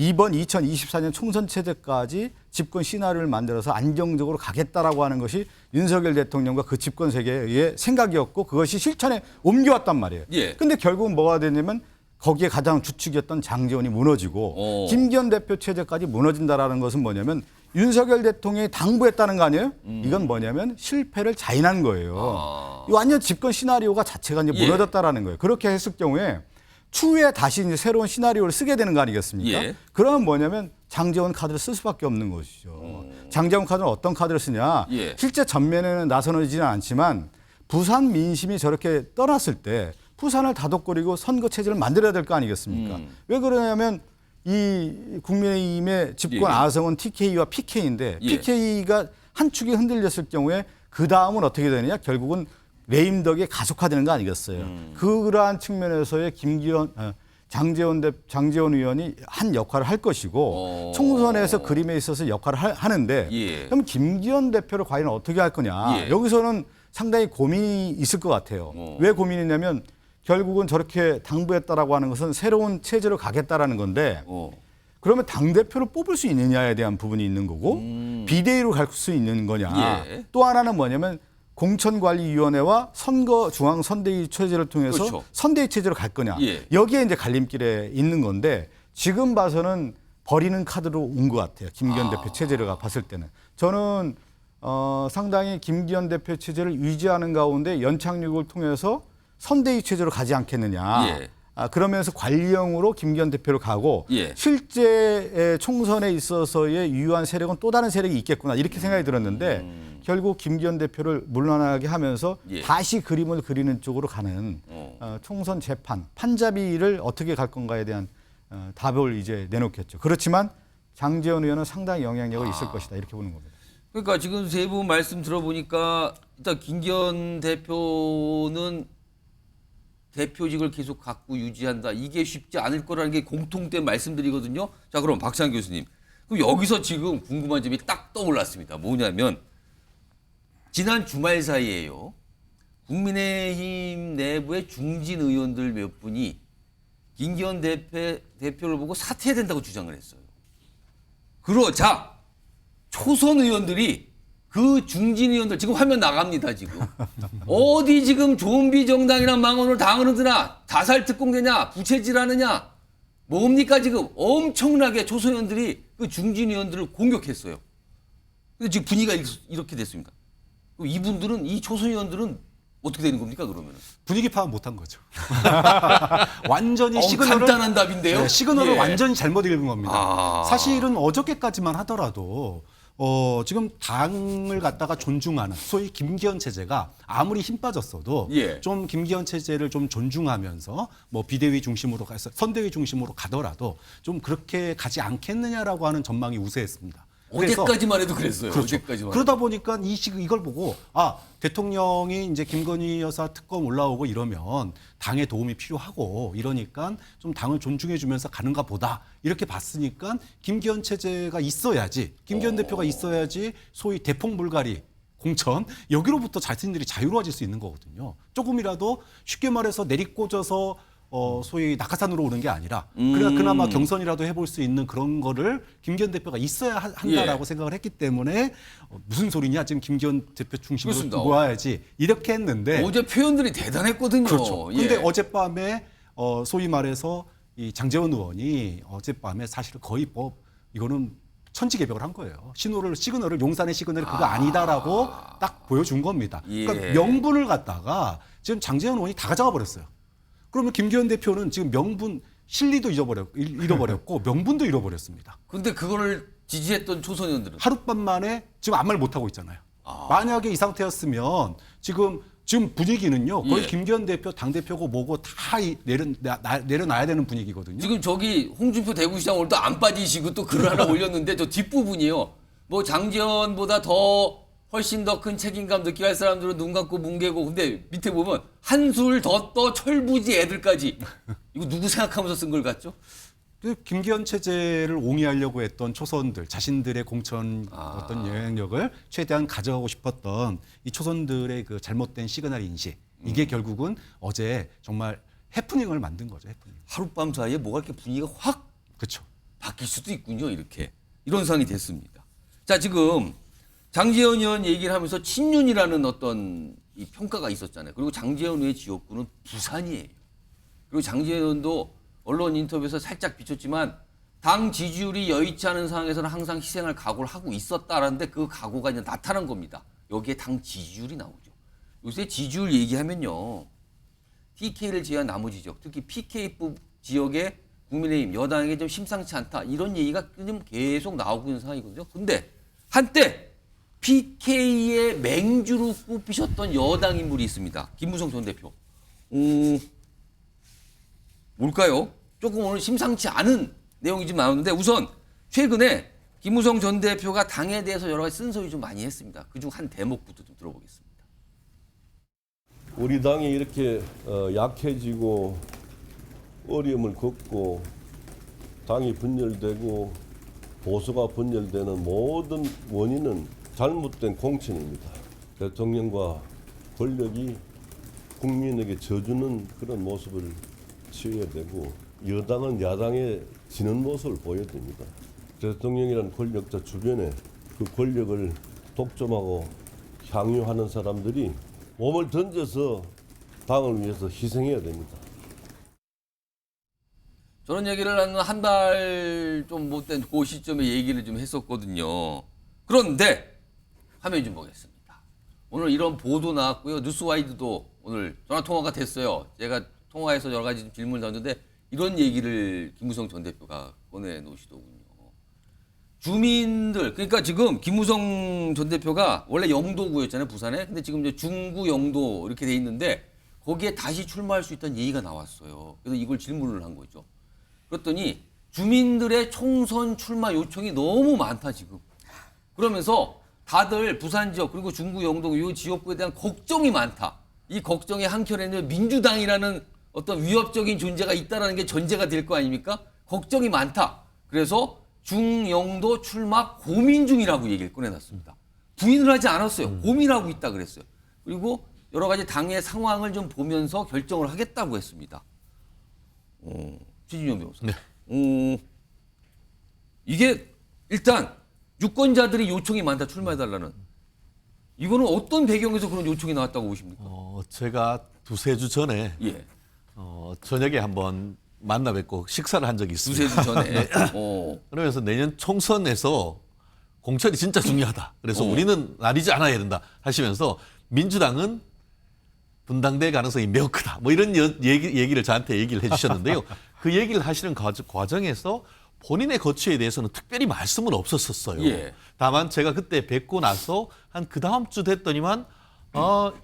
이번 2024년 총선 체제까지 집권 시나리오를 만들어서 안정적으로 가겠다라고 하는 것이 윤석열 대통령과 그 집권 세계의 생각이었고 그것이 실천에 옮겨왔단 말이에요. 근데 결국은 뭐가 되냐면 거기에 가장 주축이었던 장제원이 무너지고 김기현 대표 체제까지 무너진다라는 것은 뭐냐면 윤석열 대통령이 당부했다는 거 아니에요? 이건 뭐냐면 실패를 자인한 거예요. 완전 집권 시나리오가 자체가 이제 무너졌다라는 거예요. 그렇게 했을 경우에 추후에 다시 이제 새로운 시나리오를 쓰게 되는 거 아니겠습니까? 그러면 뭐냐면 장제원 카드를 쓸 수밖에 없는 것이죠. 장제원 카드는 어떤 카드를 쓰냐? 실제 전면에는 나서지는 않지만 부산 민심이 저렇게 떠났을 때 부산을 다독거리고 선거 체제를 만들어야 될 거 아니겠습니까? 왜 그러냐면 이 국민의힘의 집권 아성은 TK와 PK인데 PK가 한 축이 흔들렸을 경우에 그 다음은 어떻게 되느냐? 결국은 레임덕이 가속화되는 거 아니겠어요? 그러한 측면에서의 장제원 의원이 한 역할을 할 것이고 총선에서 그림에 있어서 역할을 하는데 그럼 김기현 대표를 과연 어떻게 할 거냐? 여기서는 상당히 고민이 있을 것 같아요. 왜 고민이냐면 결국은 저렇게 당부했다라고 하는 것은 새로운 체제로 가겠다라는 건데 그러면 당대표를 뽑을 수 있느냐에 대한 부분이 있는 거고 비대위로 갈 수 있는 거냐. 또 하나는 뭐냐면 공천관리위원회와 중앙선대위 체제를 통해서 선대위 체제로 갈 거냐. 여기에 이제 갈림길에 있는 건데 지금 봐서는 버리는 카드로 온 것 같아요. 김기현 대표 체제를 봤을 때는. 저는 상당히 김기현 대표 체제를 유지하는 가운데 연착륙을 통해서 선대위 체제로 가지 않겠느냐. 그러면서 관리형으로 김기현 대표를 가고 실제 총선에 있어서의 유효한 세력은 또 다른 세력이 있겠구나 이렇게 생각이 들었는데 결국 김기현 대표를 물러나게 하면서 다시 그림을 그리는 쪽으로 가는 총선 재판, 판자비를 어떻게 갈 건가에 대한 답을 이제 내놓겠죠. 그렇지만 장제원 의원은 상당히 영향력이 있을 것이다 이렇게 보는 겁니다. 그러니까 지금 세 분 말씀 들어보니까 일단 김기현 대표는 대표직을 계속 갖고 유지한다. 이게 쉽지 않을 거라는 게 공통된 말씀들이거든요. 자, 그럼 박찬 교수님. 그럼 여기서 지금 궁금한 점이 딱 떠올랐습니다. 뭐냐면 지난 주말 사이에요. 국민의힘 내부의 중진 의원들 몇 분이 김기현 대표를 보고 사퇴해야 된다고 주장을 했어요. 그러자 초선 의원들이 그 중진 의원들 지금 화면 나갑니다 지금. 어디 지금 좀비 정당이란 망언을 당하는 드나 다살 특공대냐 부채질하느냐 뭡니까 지금 엄청나게 조선 의원들이 그 중진 의원들을 공격했어요. 근데 지금 분위기가 이렇게 됐습니다. 그럼 이분들은 이 조선 의원들은 어떻게 되는 겁니까 그러면은? 분위기 파악 못한 거죠. 완전히 간단한 답인데요. 네, 시그널을 예. 완전히 잘못 읽은 겁니다. 사실은 어저께까지만 하더라도 지금 당을 갖다가 존중하는 소위 김기현 체제가 아무리 힘 빠졌어도 예. 좀 김기현 체제를 좀 존중하면서 뭐 비대위 중심으로 가서 선대위 중심으로 가더라도 좀 그렇게 가지 않겠느냐라고 하는 전망이 우세했습니다. 그래서 어제까지만 해도 그랬어요. 그렇죠. 어제까지만. 그러다 보니까 이걸 보고 대통령이 이제 김건희 여사 특검 올라오고 이러면 당의 도움이 필요하고 이러니까 좀 당을 존중해주면서 가는가 보다 이렇게 봤으니까 김기현 체제가 있어야지 김기현 대표가 있어야지 소위 대폭물갈이 공천 여기로부터 자신들이 자유로워질 수 있는 거거든요. 조금이라도 쉽게 말해서 내리꽂아서 소위 낙하산으로 오는 게 아니라 그나마 경선이라도 해볼 수 있는 그런 거를 김기현 대표가 있어야 한다라고 생각을 했기 때문에 무슨 소리냐 지금 김기현 대표 중심으로 그렇습니다. 모아야지 이렇게 했는데 어제 표현들이 대단했거든요. 그렇죠. 예. 근데 어젯밤에 소위 말해서 이 장제원 의원이 어젯밤에 사실은 거의 이거는 천지개벽을 한 거예요. 시그널을 용산의 시그널이 그거 아니다라고 딱 보여준 겁니다. 예. 그러니까 명분을 갖다가 지금 장제원 의원이 다 가져가 버렸어요. 그러면 김기현 대표는 지금 명분 실리도 잃어버렸고 명분도 잃어버렸습니다. 근데 그거를 지지했던 초선 의원들은 하룻밤 만에 지금 아무 말 못 하고 있잖아요. 만약에 이 상태였으면 지금 분위기는요. 거의 예. 김기현 대표 당 대표고 뭐고 다 내려놔야 되는 분위기거든요. 지금 저기 홍준표 대구시장 오늘 또 안 빠지시고 또 글을 하나 올렸는데 저 뒷부분이요. 뭐 장제원보다 훨씬 더 큰 책임감 느끼게 할 사람들은 눈 감고 뭉개고 근데 밑에 보면 한술 더 떠 철부지 애들까지 이거 누구 생각하면서 쓴 걸 같죠? 김기현 체제를 옹이하려고 했던 초선들 자신들의 공천 어떤 영향력을 최대한 가져가고 싶었던 이 초선들의 그 잘못된 시그널 인식 이게 결국은 어제 정말 해프닝을 만든 거죠. 해프닝. 하룻밤 사이에 뭐가 이렇게 분위기가 확 그렇죠. 바뀔 수도 있군요. 이런 상황이 됐습니다. 자 지금 장제원 의원 얘기를 하면서 친윤이라는 어떤 이 평가가 있었잖아요. 그리고 장제원 의원의 지역구는 부산이에요. 그리고 장제원 의원도 언론 인터뷰에서 살짝 비쳤지만 당 지지율이 여의치 않은 상황에서는 항상 희생할 각오를 하고 있었다라는데 그 각오가 이제 나타난 겁니다. 여기에 당 지지율이 나오죠. 요새 지지율 얘기하면요. TK를 제외한 나머지 지역, 특히 PK급 지역의 국민의힘 여당에게 좀 심상치 않다. 이런 얘기가 좀 계속 나오고 있는 상황이거든요. 근데 한때 PK의 맹주로 꼽히셨던 여당 인물이 있습니다. 김무성 전 대표. 뭘까요? 조금 오늘 심상치 않은 내용이 좀 나오는데 우선 최근에 김무성 전 대표가 당에 대해서 여러 가지 쓴소리 좀 많이 했습니다. 그중 한 대목부터 좀 들어보겠습니다. 우리 당이 이렇게 약해지고 어려움을 겪고 당이 분열되고 보수가 분열되는 모든 원인은 잘못된 공천입니다. 대통령과 권력이 국민에게 져주는 그런 모습을 취해야 되고 여당은 야당에 지는 모습을 보여야 됩니다. 대통령이라는 권력자 주변에 그 권력을 독점하고 향유하는 사람들이 몸을 던져서 당을 위해서 희생해야 됩니다. 저런 얘기를 한 달 좀 못된 그 시점에 얘기를 좀 했었거든요. 그런데 화면 좀 보겠습니다. 오늘 이런 보도 나왔고요. 뉴스와이드도 오늘 전화 통화가 됐어요. 제가 통화해서 여러 가지 질문을 던졌는데 이런 얘기를 김무성 전 대표가 꺼내놓으시더군요. 주민들 그러니까 지금 김무성 전 대표가 원래 영도구였잖아요. 부산에. 근데 지금 이제 중구 영도 이렇게 돼 있는데 거기에 다시 출마할 수 있다는 얘기가 나왔어요. 그래서 이걸 질문을 한 거죠. 그랬더니 주민들의 총선 출마 요청이 너무 많다 지금. 그러면서 다들 부산 지역 그리고 중구 영도 이 지역구에 대한 걱정이 많다. 이 걱정의 한켠에는 민주당이라는 어떤 위협적인 존재가 있다는 게 전제가 될 거 아닙니까? 걱정이 많다. 그래서 중영도 출마 고민 중이라고 얘기를 꺼내놨습니다. 부인을 하지 않았어요. 고민하고 있다 그랬어요. 그리고 여러 가지 당의 상황을 좀 보면서 결정을 하겠다고 했습니다. 최진영 변호사. 네. 이게 일단 유권자들이 요청이 많다 출마해달라는 이거는 어떤 배경에서 그런 요청이 나왔다고 보십니까? 제가 두세 주 전에 예. 저녁에 한번 만나 뵙고 식사를 한 적이 있습니다. 두세 주 전에. 네. 그러면서 내년 총선에서 공천이 진짜 중요하다. 그래서 우리는 나뉘지 않아야 된다 하시면서 민주당은 분당될 가능성이 매우 크다. 뭐 이런 얘기를 저한테 얘기를 해주셨는데요. 그 얘기를 하시는 과정에서 본인의 거취에 대해서는 특별히 말씀은 없었어요. 예. 다만 제가 그때 뵙고 나서 한 그 다음 주 됐더니만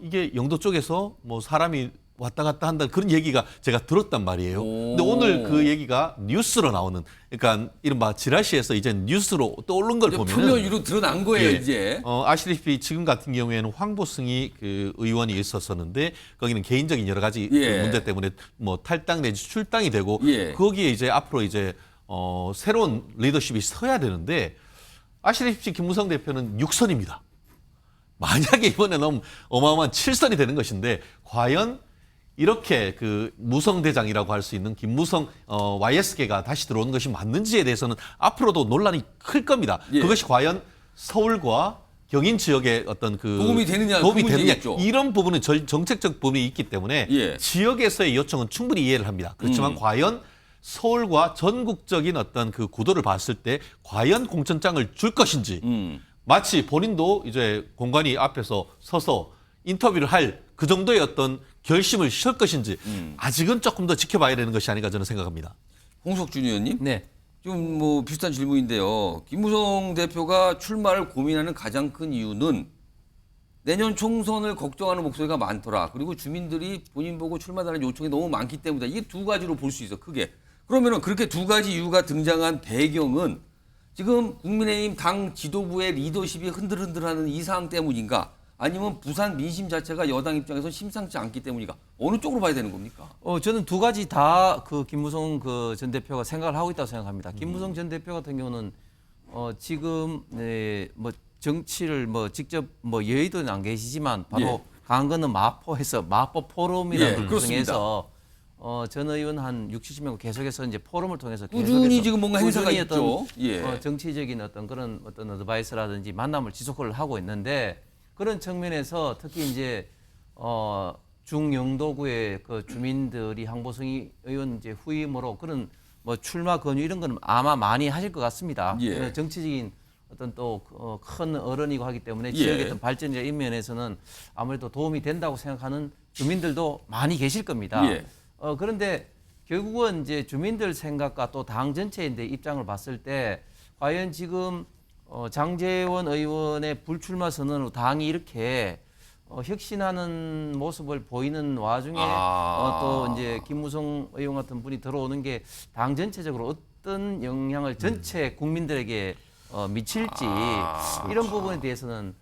이게 영도 쪽에서 뭐 사람이 왔다 갔다 한다 그런 얘기가 제가 들었단 말이에요. 근데 오늘 그 얘기가 뉴스로 나오는, 그러니까 이른바 지라시에서 이제 뉴스로 떠오른 걸 보면은 표면 위로 드러난 거예요, 예, 이제. 아시다시피 지금 같은 경우에는 황보승이 그 의원이 있었었는데 거기는 개인적인 여러 가지 예. 그 문제 때문에 뭐 탈당 내지 출당이 되고 예. 거기에 이제 앞으로 이제 새로운 리더십이 서야 되는데 아시다시피 김무성 대표는 6선입니다. 만약에 이번에 너무 어마어마한 7선이 되는 것인데 과연 이렇게 그 무성대장이라고 할 수 있는 김무성 YS계가 다시 들어오는 것이 맞는지에 대해서는 앞으로도 논란이 클 겁니다. 예. 그것이 과연 서울과 경인 지역의 어떤 그 도움이 되느냐, 도움이 그 되느냐 문제겠죠. 이런 부분은 정책적 부분이 있기 때문에 예. 지역에서의 요청은 충분히 이해를 합니다. 그렇지만 과연 서울과 전국적인 어떤 그 구도를 봤을 때 과연 공천장을 줄 것인지 마치 본인도 이제 공관위 앞에서 서서 인터뷰를 할 그 정도의 어떤 결심을 실 것인지 아직은 조금 더 지켜봐야 되는 것이 아닌가 저는 생각합니다. 홍석준 의원님. 네. 좀 뭐 비슷한 질문인데요. 김무성 대표가 출마를 고민하는 가장 큰 이유는 내년 총선을 걱정하는 목소리가 많더라. 그리고 주민들이 본인 보고 출마하는 요청이 너무 많기 때문이다. 이게 두 가지로 볼 수 있어, 크게. 그러면은 그렇게 두 가지 이유가 등장한 배경은 지금 국민의힘 당 지도부의 리더십이 흔들흔들하는 이 상황 때문인가? 아니면 부산 민심 자체가 여당 입장에서 심상치 않기 때문인가? 어느 쪽으로 봐야 되는 겁니까? 저는 두 가지 다 그 김무성 그 전 대표가 생각을 하고 있다고 생각합니다. 김무성 전 대표 같은 경우는 지금 뭐 정치를 뭐 직접 뭐 여의도는 안 계시지만 바로 간 거는 마포에서 마포 포럼이라는 구성에서 전 의원 한 60명 계속해서 이제 포럼을 통해서 꾸준히 지금 뭔가 행사가 어떤 있죠. 정치적인 어떤 그런 어떤 어드바이스라든지 만남을 지속을 하고 있는데 그런 측면에서 특히 이제 중영도구의 그 주민들이 황보승 의원 이제 후임으로 그런 뭐 출마 권유 이런 거는 아마 많이 하실 것 같습니다. 예. 정치적인 어떤 또 큰 어른이고 하기 때문에 예. 지역의 어떤 발전적인 면에서는 아무래도 도움이 된다고 생각하는 주민들도 많이 계실 겁니다. 예. 그런데 결국은 이제 주민들 생각과 또 당 전체의 입장을 봤을 때 과연 지금 장제원 의원의 불출마 선언으로 당이 이렇게 혁신하는 모습을 보이는 와중에 또 이제 김무성 의원 같은 분이 들어오는 게 당 전체적으로 어떤 영향을 전체 국민들에게 미칠지 이런 부분에 대해서는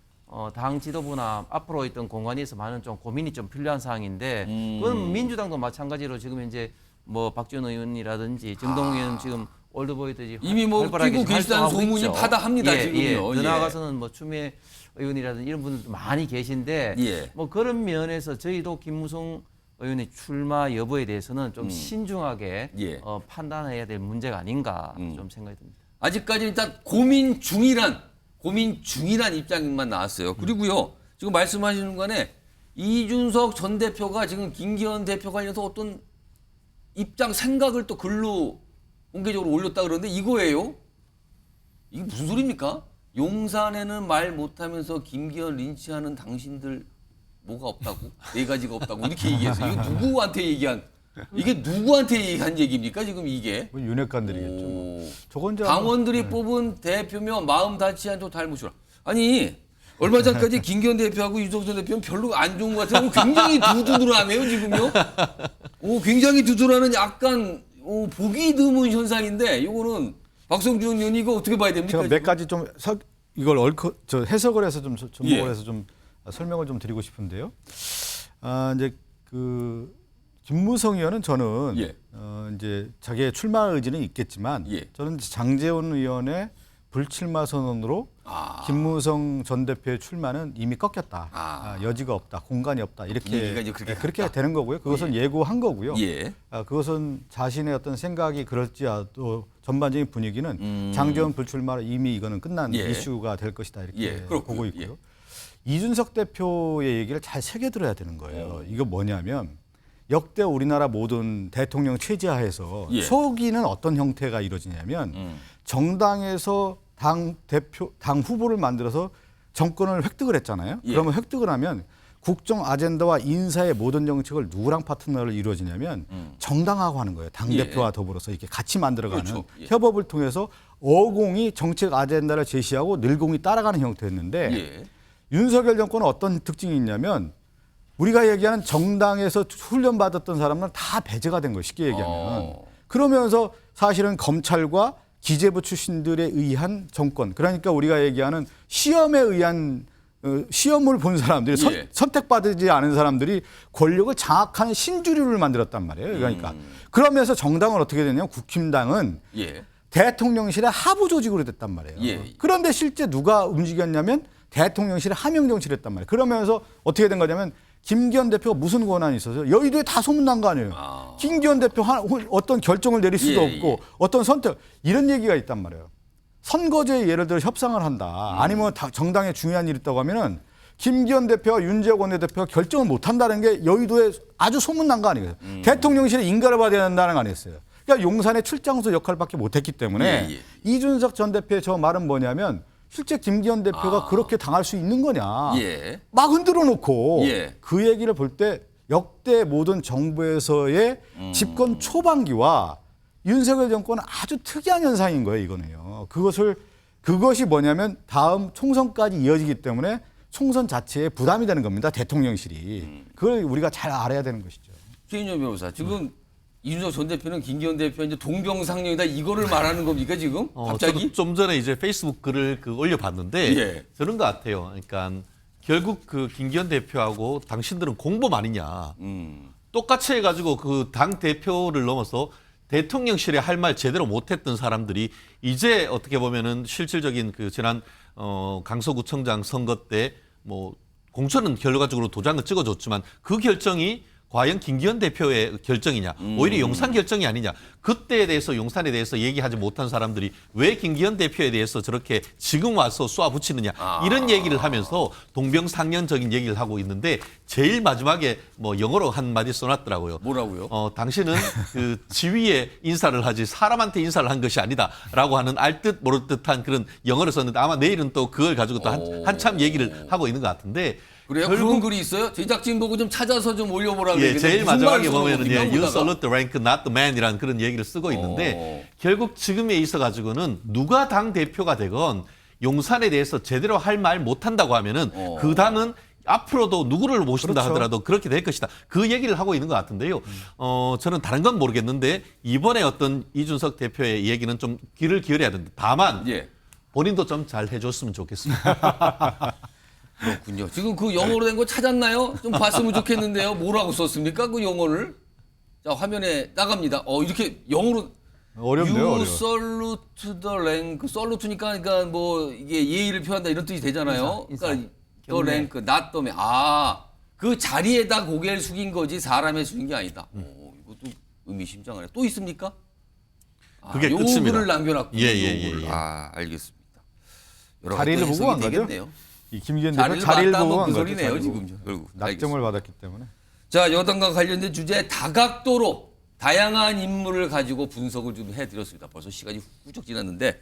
당 지도부나 앞으로 있던 공관위에서 많은 좀 고민이 좀 필요한 사항인데 그건 민주당도 마찬가지로 지금 이제 뭐 박지원 의원이라든지 정동 의원 지금 올드보이들이 이미 뭐 뛰고 계시다는 소문이 파다합니다. 지금요. 더 나아가서는 뭐 추미애 의원이라든지 이런 분들도 많이 계신데 뭐 그런 면에서 저희도 김무성 의원의 출마 여부에 대해서는 좀 신중하게 판단해야 될 문제가 아닌가 좀 생각이 듭니다. 아직까지 일단 고민 중이란 입장만 나왔어요. 그리고요, 지금 말씀하시는 간에 이준석 전 대표가 지금 김기현 대표 관련해서 어떤 입장 생각을 또 글로 공개적으로 올렸다 그러는데 이거예요? 이게 무슨 소리입니까? 용산에는 말 못하면서 김기현 린치하는 당신들 뭐가 없다고? 네 가지가 없다고 이렇게 얘기해서 이거 누구한테 얘기한 얘기입니까 지금 이게? 뭐 윤핵관들이겠죠. 저건 당원들이 뽑은 대표면 마음 다치한 저 닮으시라. 아니 얼마 전까지 김기현 대표하고 이준석 전 대표는 별로 안 좋은 것 같아요. 굉장히 두두두라네요 지금요. 굉장히 두두라는 약간 보기 드문 현상인데 이거는 박성준 의원이 이거 어떻게 봐야 됩니까? 제가 몇 가지 좀 이걸 해석을 해서 좀 접목을 해서 좀 설명을 좀 드리고 싶은데요. 이제 그 김무성 의원은 저는 이제 자기의 출마 의지는 있겠지만 저는 장제원 의원의 불출마 선언으로 김무성 전 대표의 출마는 이미 꺾였다. 여지가 없다. 공간이 없다. 이렇게 그렇게 되는 거고요. 그것은 예고한 거고요. 그것은 자신의 어떤 생각이 그럴지라도 전반적인 분위기는 장제원 불출마로 이미 이거는 끝난 이슈가 될 것이다. 이렇게 보고 있고요. 이준석 대표의 얘기를 잘 새겨 들어야 되는 거예요. 이거 뭐냐면 역대 우리나라 모든 대통령 체제하에서 예. 초기는 어떤 형태가 이루어지냐면 정당에서 당 후보를 만들어서 정권을 획득을 했잖아요. 예. 그러면 획득을 하면 국정 아젠다와 인사의 모든 정책을 누구랑 파트너를 이루어지냐면 정당하고 하는 거예요. 당대표와 더불어서 이렇게 같이 만들어가는 그렇죠. 예. 협업을 통해서 어공이 정책 아젠다를 제시하고 늘공이 따라가는 형태였는데 예. 윤석열 정권은 어떤 특징이 있냐면 우리가 얘기하는 정당에서 훈련받았던 사람은 다 배제가 된 거예요. 쉽게 얘기하면. 그러면서 사실은 검찰과 기재부 출신들에 의한 정권, 그러니까 우리가 얘기하는 시험에 의한 시험을 본 사람들이 예. 선택받지 않은 사람들이 권력을 장악하는 신주류를 만들었단 말이에요. 그러니까 그러면서 정당은 어떻게 되냐면 국힘당은 예. 대통령실의 하부 조직으로 됐단 말이에요. 예. 그런데 실제 누가 움직였냐면 대통령실의 하명 정치를 했단 말이에요. 그러면서 어떻게 된 거냐면 김기현 대표가 무슨 권한이 있어서 여의도에 다 소문난 거 아니에요. 김기현 대표 어떤 결정을 내릴 수도 예, 없고 어떤 선택 이런 얘기가 있단 말이에요. 선거제에 예를 들어 협상을 한다. 아니면 정당에 중요한 일이 있다고 하면은 김기현 대표와 윤재욱 원내대표가 결정을 못 한다는 게 여의도에 아주 소문난 거 아니에요. 대통령실에 인가를 받아야 된다는 거 아니었어요. 그러니까 용산의 출장소 역할밖에 못했기 때문에 예, 예. 이준석 전 대표의 저 말은 뭐냐면 실제 김기현 대표가 그렇게 당할 수 있는 거냐. 예. 막 흔들어 놓고 예. 그 얘기를 볼 때 역대 모든 정부에서의 집권 초반기와 윤석열 정권은 아주 특이한 현상인 거예요. 이거는요. 그것이 뭐냐면 다음 총선까지 이어지기 때문에 총선 자체에 부담이 되는 겁니다. 대통령실이. 그걸 우리가 잘 알아야 되는 것이죠. 김인영 변호사, 지금 이준석 전 대표는 김기현 대표 이제 동병상련이다 이거를 말하는 겁니까 지금? 갑자기? 저도 좀 전에 이제 페이스북 글을 올려봤는데 예. 저런 것 같아요. 그러니까 결국 그 김기현 대표하고 당신들은 공범 아니냐. 똑같이 해가지고 그 당 대표를 넘어서 대통령실에 할 말 제대로 못했던 사람들이 이제 어떻게 보면은 실질적인 그 지난 강서구청장 선거 때 뭐 공천은 결과적으로 도장을 찍어줬지만 그 결정이 과연 김기현 대표의 결정이냐, 오히려 용산 결정이 아니냐. 그때에 대해서 용산에 대해서 얘기하지 못한 사람들이 왜 김기현 대표에 대해서 저렇게 지금 와서 쏘아붙이느냐 이런 얘기를 하면서 동병상련적인 얘기를 하고 있는데 제일 마지막에 뭐 영어로 한마디 써놨더라고요. 뭐라고요? 당신은 그 지위에 인사를 하지 사람한테 인사를 한 것이 아니다라고 하는 알듯 모를 듯한 그런 영어를 썼는데 아마 내일은 또 그걸 가지고 또 한참 얘기를 하고 있는 것 같은데. 그래요? 그런 글이 있어요? 제작진 보고 좀 찾아서 좀 올려보라고. 예, 제일 마지막에 보면은 You 보다가. salute the rank, not the man이라는 그런 얘기를 쓰고 있는데 결국 지금에 있어 가지고는 누가 당 대표가 되건 용산에 대해서 제대로 할 말 못한다고 하면은 그 당은 앞으로도 누구를 모신다 그렇죠. 하더라도 그렇게 될 것이다. 그 얘기를 하고 있는 것 같은데요. 저는 다른 건 모르겠는데 이번에 어떤 이준석 대표의 얘기는 좀 귀를 기울여야 된다. 다만 예. 본인도 좀 잘 해줬으면 좋겠습니다. 그렇군요. 지금 그 영어로 된 거 찾았나요? 좀 봤으면 좋겠는데요. 뭐라고 썼습니까? 그 영어를. 자, 화면에 나갑니다. 이렇게 영어로. 어렵네요. You salute the rank. salut니까 그러니까 뭐 이게 예의를 표한다 이런 뜻이 되잖아요. 인사. 그러니까 the 경례. rank, not the man. 그 자리에다 고개를 숙인 거지 사람에 숙인 게 아니다. 이것도 의미심장하네. 또 있습니까? 그게 요 끝입니다. 글을 남겨놨군요. 예. 요 글을. 알겠습니다. 여러 자리를 가지 보고 간 해석이 거죠? 되겠네요. 이 김기현 대표 자리를 자리를 봤다 보고 뭐 간 그 거죠. 소리네요 자리를 지금. 보고. 결국. 낙점을 알겠습니다. 받았기 때문에. 자, 여당과 관련된 주제 다각도로 다양한 인물을 가지고 분석을 좀 해드렸습니다. 벌써 시간이 훌쩍 지났는데